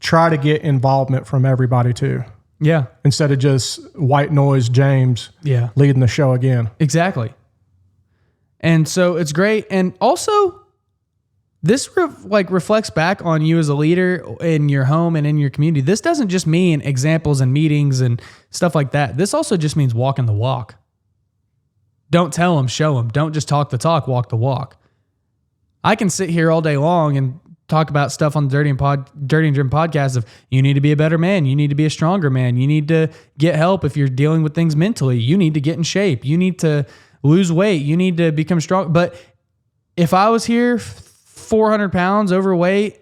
try to get involvement from everybody too. Yeah. Instead of just white noise James leading the show again. Exactly. And so it's great. And also, this reflects back on you as a leader in your home and in your community. This doesn't just mean examples and meetings and stuff like that. This also just means walking the walk. Don't tell them, show them. Don't just talk the talk, walk the walk. I can sit here all day long and talk about stuff on the Dirty and Gym podcast of you need to be a better man. You need to be a stronger man. You need to get help if you're dealing with things mentally. You need to get in shape. You need to lose weight. You need to become strong. But if I was here 400 pounds overweight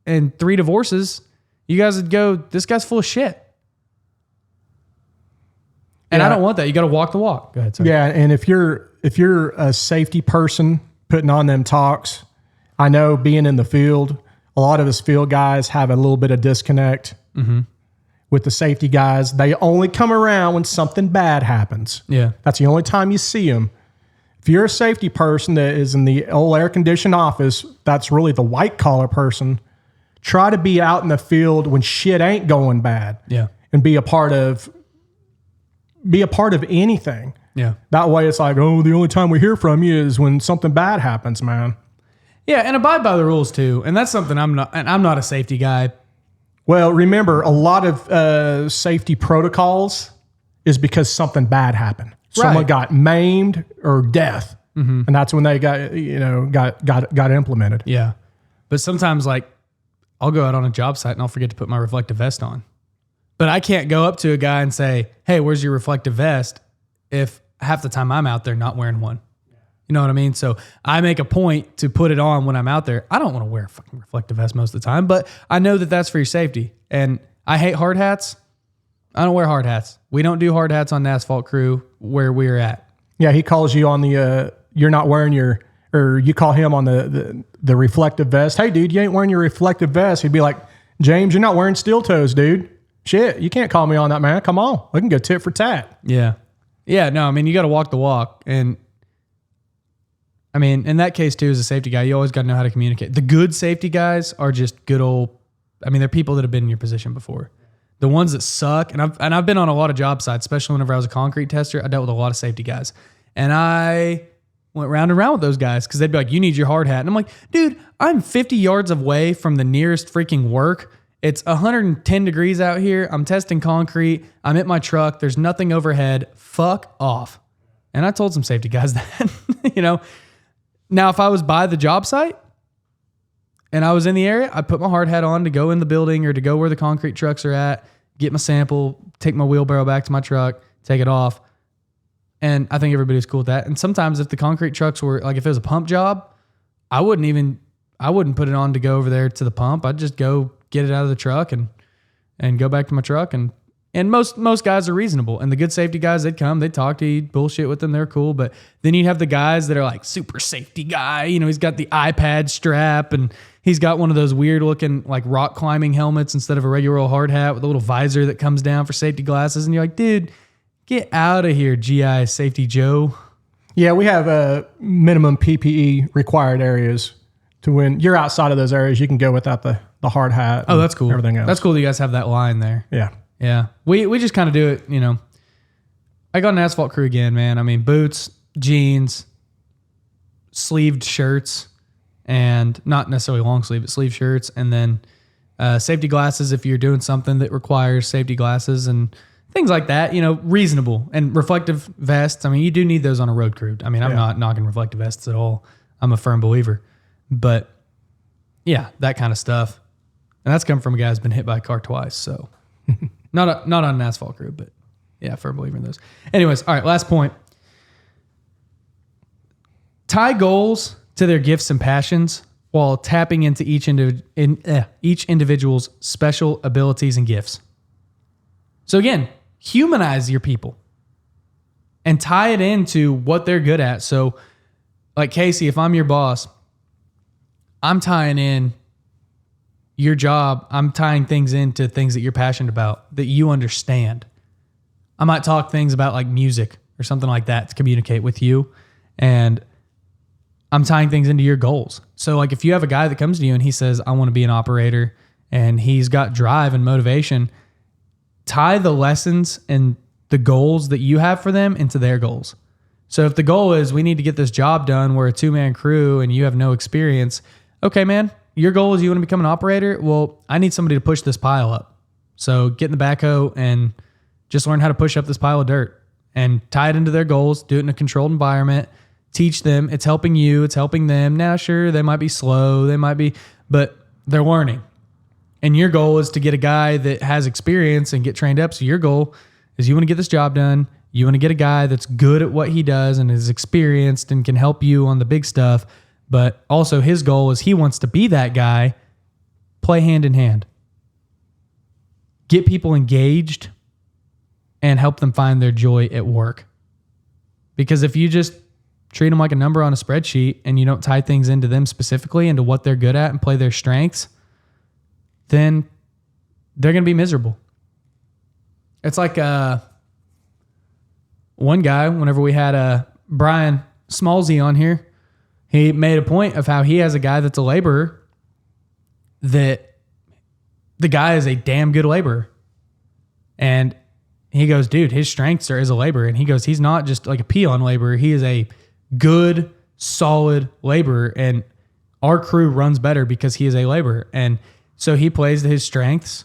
and 3 divorces, you guys would go, this guy's full of shit. And I don't want that. You got to walk the walk. Go ahead. Sorry. Yeah. And if you're a safety person putting on them talks, I know being in the field, a lot of us field guys have a little bit of disconnect with the safety guys. They only come around when something bad happens. Yeah. That's the only time you see them. If you're a safety person that is in the old air-conditioned office, that's really the white-collar person. Try to be out in the field when shit ain't going bad. Yeah. And be a part of anything. Yeah. That way it's like, oh, the only time we hear from you is when something bad happens, man. Yeah, and abide by the rules too. And that's something I'm not a safety guy. Well, remember, a lot of safety protocols is because something bad happened. Someone got maimed or death. And that's when they got implemented. Yeah. But sometimes like I'll go out on a job site and I'll forget to put my reflective vest on. But I can't go up to a guy and say, hey, where's your reflective vest? If half the time I'm out there not wearing one. You know what I mean? So I make a point to put it on when I'm out there. I don't want to wear a fucking reflective vest most of the time, but I know that that's for your safety. And I hate hard hats. I don't wear hard hats. We don't do hard hats on the asphalt crew where we're at. Yeah, he calls you on the you're not wearing your, or you call him on the reflective vest. Hey, dude, you ain't wearing your reflective vest. He'd be like, James, you're not wearing steel toes, dude. Shit, you can't call me on that, man. Come on, we can go tit for tat. Yeah, yeah. No, I mean, you got to walk the walk, and I mean, in that case too, as a safety guy, you always got to know how to communicate. The good safety guys are just good old. I mean, they're people that have been in your position before. The ones that suck, and I've been on a lot of job sites, especially whenever I was a concrete tester. I dealt with a lot of safety guys, and I went round and round with those guys because they'd be like, "You need your hard hat," and I'm like, "Dude, I'm 50 yards away from the nearest freaking work. It's 110 degrees out here. I'm testing concrete. I'm at my truck. There's nothing overhead. Fuck off." And I told some safety guys that, you know. Now, if I was by the job site and I was in the area, I'd put my hard hat on to go in the building or to go where the concrete trucks are at, get my sample, take my wheelbarrow back to my truck, take it off. And I think everybody's cool with that. And sometimes if the concrete trucks were, like if it was a pump job, I wouldn't put it on to go over there to the pump. I'd just go get it out of the truck and go back to my truck. And most guys are reasonable. And the good safety guys, they'd come, they'd talk to you, bullshit with them, they're cool. But then you'd have the guys that are like super safety guy. You know, he's got the iPad strap and he's got one of those weird looking like rock climbing helmets instead of a regular old hard hat with a little visor that comes down for safety glasses. And you're like, dude, get out of here, GI Safety Joe. Yeah, we have minimum PPE required areas to when you're outside of those areas, you can go without the hard hat. Oh, that's cool. Everything else. That's cool that you guys have that line there. Yeah. Yeah. We just kind of do it, you know. I got an asphalt crew again, man. I mean, boots, jeans, sleeved shirts, and not necessarily long sleeve, but sleeve shirts, and then safety glasses if you're doing something that requires safety glasses and things like that, you know, reasonable. And reflective vests. I mean, you do need those on a road crew. I mean, I'm not knocking reflective vests at all. I'm a firm believer. But yeah, that kind of stuff. And that's come from a guy who's been hit by a car twice. So not on an asphalt crew, but yeah, firm believer in those. Anyways, all right, last point. Tie goals to their gifts and passions while tapping into each individual's special abilities and gifts. So again, humanize your people and tie it into what they're good at. So like Casey, if I'm your boss, I'm tying in your job. I'm tying things into things that you're passionate about, that you understand. I might talk things about like music or something like that to communicate with you. And I'm tying things into your goals. So like if you have a guy that comes to you and he says, I want to be an operator, and he's got drive and motivation, tie the lessons and the goals that you have for them into their goals. So if the goal is we need to get this job done, we're a 2-man crew and you have no experience. Okay, man, your goal is you want to become an operator. Well, I need somebody to push this pile up. So get in the backhoe and just learn how to push up this pile of dirt and tie it into their goals, do it in a controlled environment, teach them. It's helping you, it's helping them. Now, sure, they might be slow, but they're learning. And your goal is to get a guy that has experience and get trained up. So your goal is you want to get this job done. You want to get a guy that's good at what he does and is experienced and can help you on the big stuff. But also his goal is he wants to be that guy. Play hand in hand. Get people engaged and help them find their joy at work. Because if you just treat them like a number on a spreadsheet and you don't tie things into them specifically, into what they're good at and play their strengths, then they're going to be miserable. It's like one guy, whenever we had Brian Smallsy on here, he made a point of how he has a guy that's a laborer, that the guy is a damn good laborer. And he goes, dude, his strengths are as a laborer. And he goes, he's not just like a peon laborer. He is a good, solid laborer. And our crew runs better because he is a laborer. And so he plays to his strengths.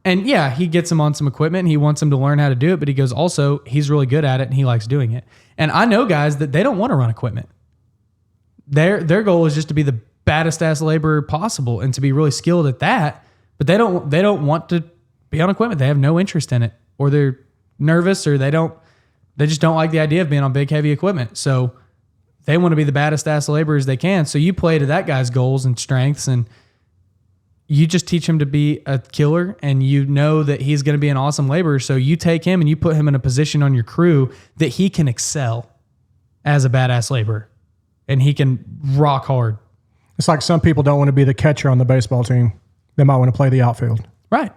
And yeah, he gets him on some equipment and he wants him to learn how to do it. But he goes, also, he's really good at it and he likes doing it. And I know guys that they don't want to run equipment. Their goal is just to be the baddest ass laborer possible and to be really skilled at that. But they don't want to be on equipment. They have no interest in it, or they're nervous, or they just don't like the idea of being on big, heavy equipment. So they want to be the baddest ass laborers they can. So you play to that guy's goals and strengths, and you just teach him to be a killer, and you know that he's going to be an awesome laborer. So you take him and you put him in a position on your crew that he can excel as a badass laborer, and he can rock hard. It's like some people don't want to be the catcher on the baseball team. They might want to play the outfield. Right.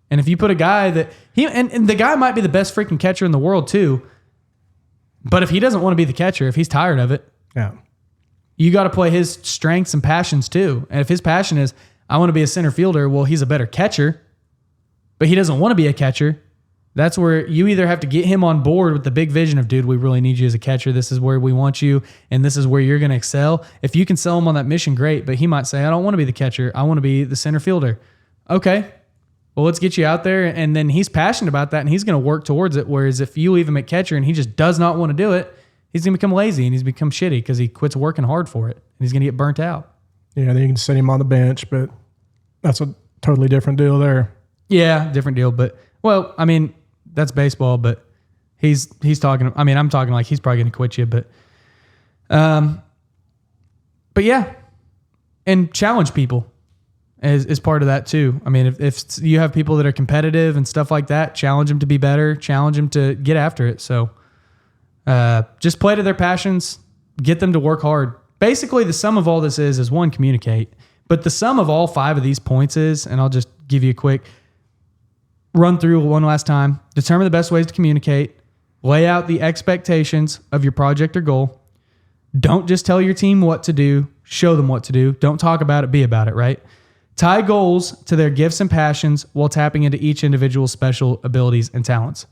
And if you put a guy that and the guy might be the best freaking catcher in the world too, but if he doesn't want to be the catcher, if he's tired of it, yeah, you got to play his strengths and passions too. And if his passion is, I want to be a center fielder, well, he's a better catcher, but he doesn't want to be a catcher. That's where you either have to get him on board with the big vision of, dude, we really need you as a catcher. This is where we want you, and this is where you're going to excel. If you can sell him on that mission, great. But he might say, I don't want to be the catcher. I want to be the center fielder. Okay, well, let's get you out there. And then he's passionate about that, and he's going to work towards it. Whereas if you leave him at catcher and he just does not want to do it, he's going to become lazy and he's become shitty because he quits working hard for it, and he's going to get burnt out. Yeah, then you can send him on the bench, but that's a totally different deal there. Yeah, different deal. But, well, I mean, that's baseball, but he's talking. I mean, I'm talking like he's probably going to quit you, but yeah, and challenge people is part of that too. I mean, if you have people that are competitive and stuff like that, challenge them to be better, challenge them to get after it. So just play to their passions, get them to work hard. Basically, the sum of all this is one, communicate. But the sum of all 5 of these points is, and I'll just give you a quick run through one last time. Determine the best ways to communicate. Lay out the expectations of your project or goal. Don't just tell your team what to do. Show them what to do. Don't talk about it, be about it, right? Tie goals to their gifts and passions while tapping into each individual's special abilities and talents.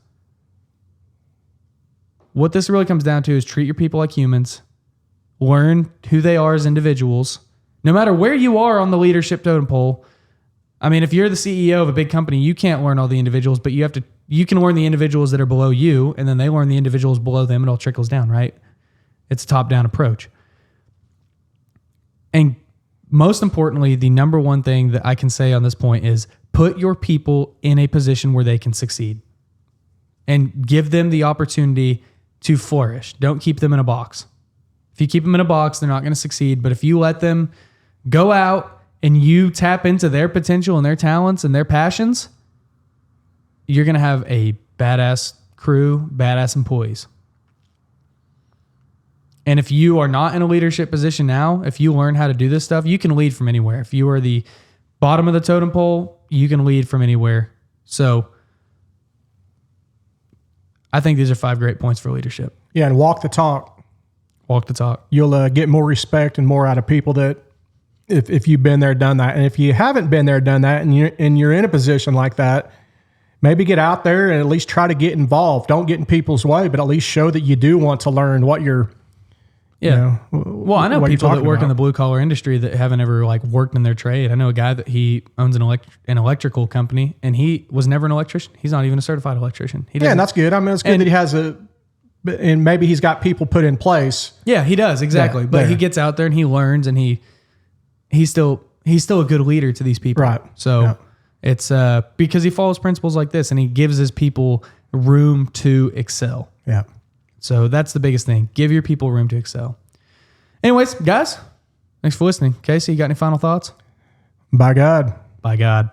What this really comes down to is treat your people like humans. Learn who they are as individuals. No matter where you are on the leadership totem pole. I mean, if you're the CEO of a big company, you can't learn all the individuals, but you can learn the individuals that are below you, and then they learn the individuals below them. It all trickles down, right? It's a top-down approach. And most importantly, the number one thing that I can say on this point is put your people in a position where they can succeed and give them the opportunity to flourish. Don't keep them in a box. If you keep them in a box, they're not going to succeed. But if you let them go out and you tap into their potential and their talents and their passions, you're going to have a badass crew, badass employees. And if you are not in a leadership position now, if you learn how to do this stuff, you can lead from anywhere. If you are the bottom of the totem pole, you can lead from anywhere. So I think these are 5 great points for leadership. Yeah, and walk the talk. Walk the talk. You'll get more respect and more out of people that if you've been there, done that. And if you haven't been there, done that, and you're in a position like that, maybe get out there and at least try to get involved. Don't get in people's way, but at least show that you do want to learn what you're. Yeah. Well, I know people that work in the blue collar industry that haven't ever like worked in their trade. I know a guy that he owns an electrical company, and he was never an electrician. He's not even a certified electrician. Yeah, and that's good. I mean, it's good that he has and maybe he's got people put in place. Yeah, he does exactly. But he gets out there and he learns, and he's still a good leader to these people. Right. So it's because he follows principles like this, and he gives his people room to excel. Yeah. So that's the biggest thing. Give your people room to excel. Anyways, guys, thanks for listening. Casey, you got any final thoughts? By God. By God.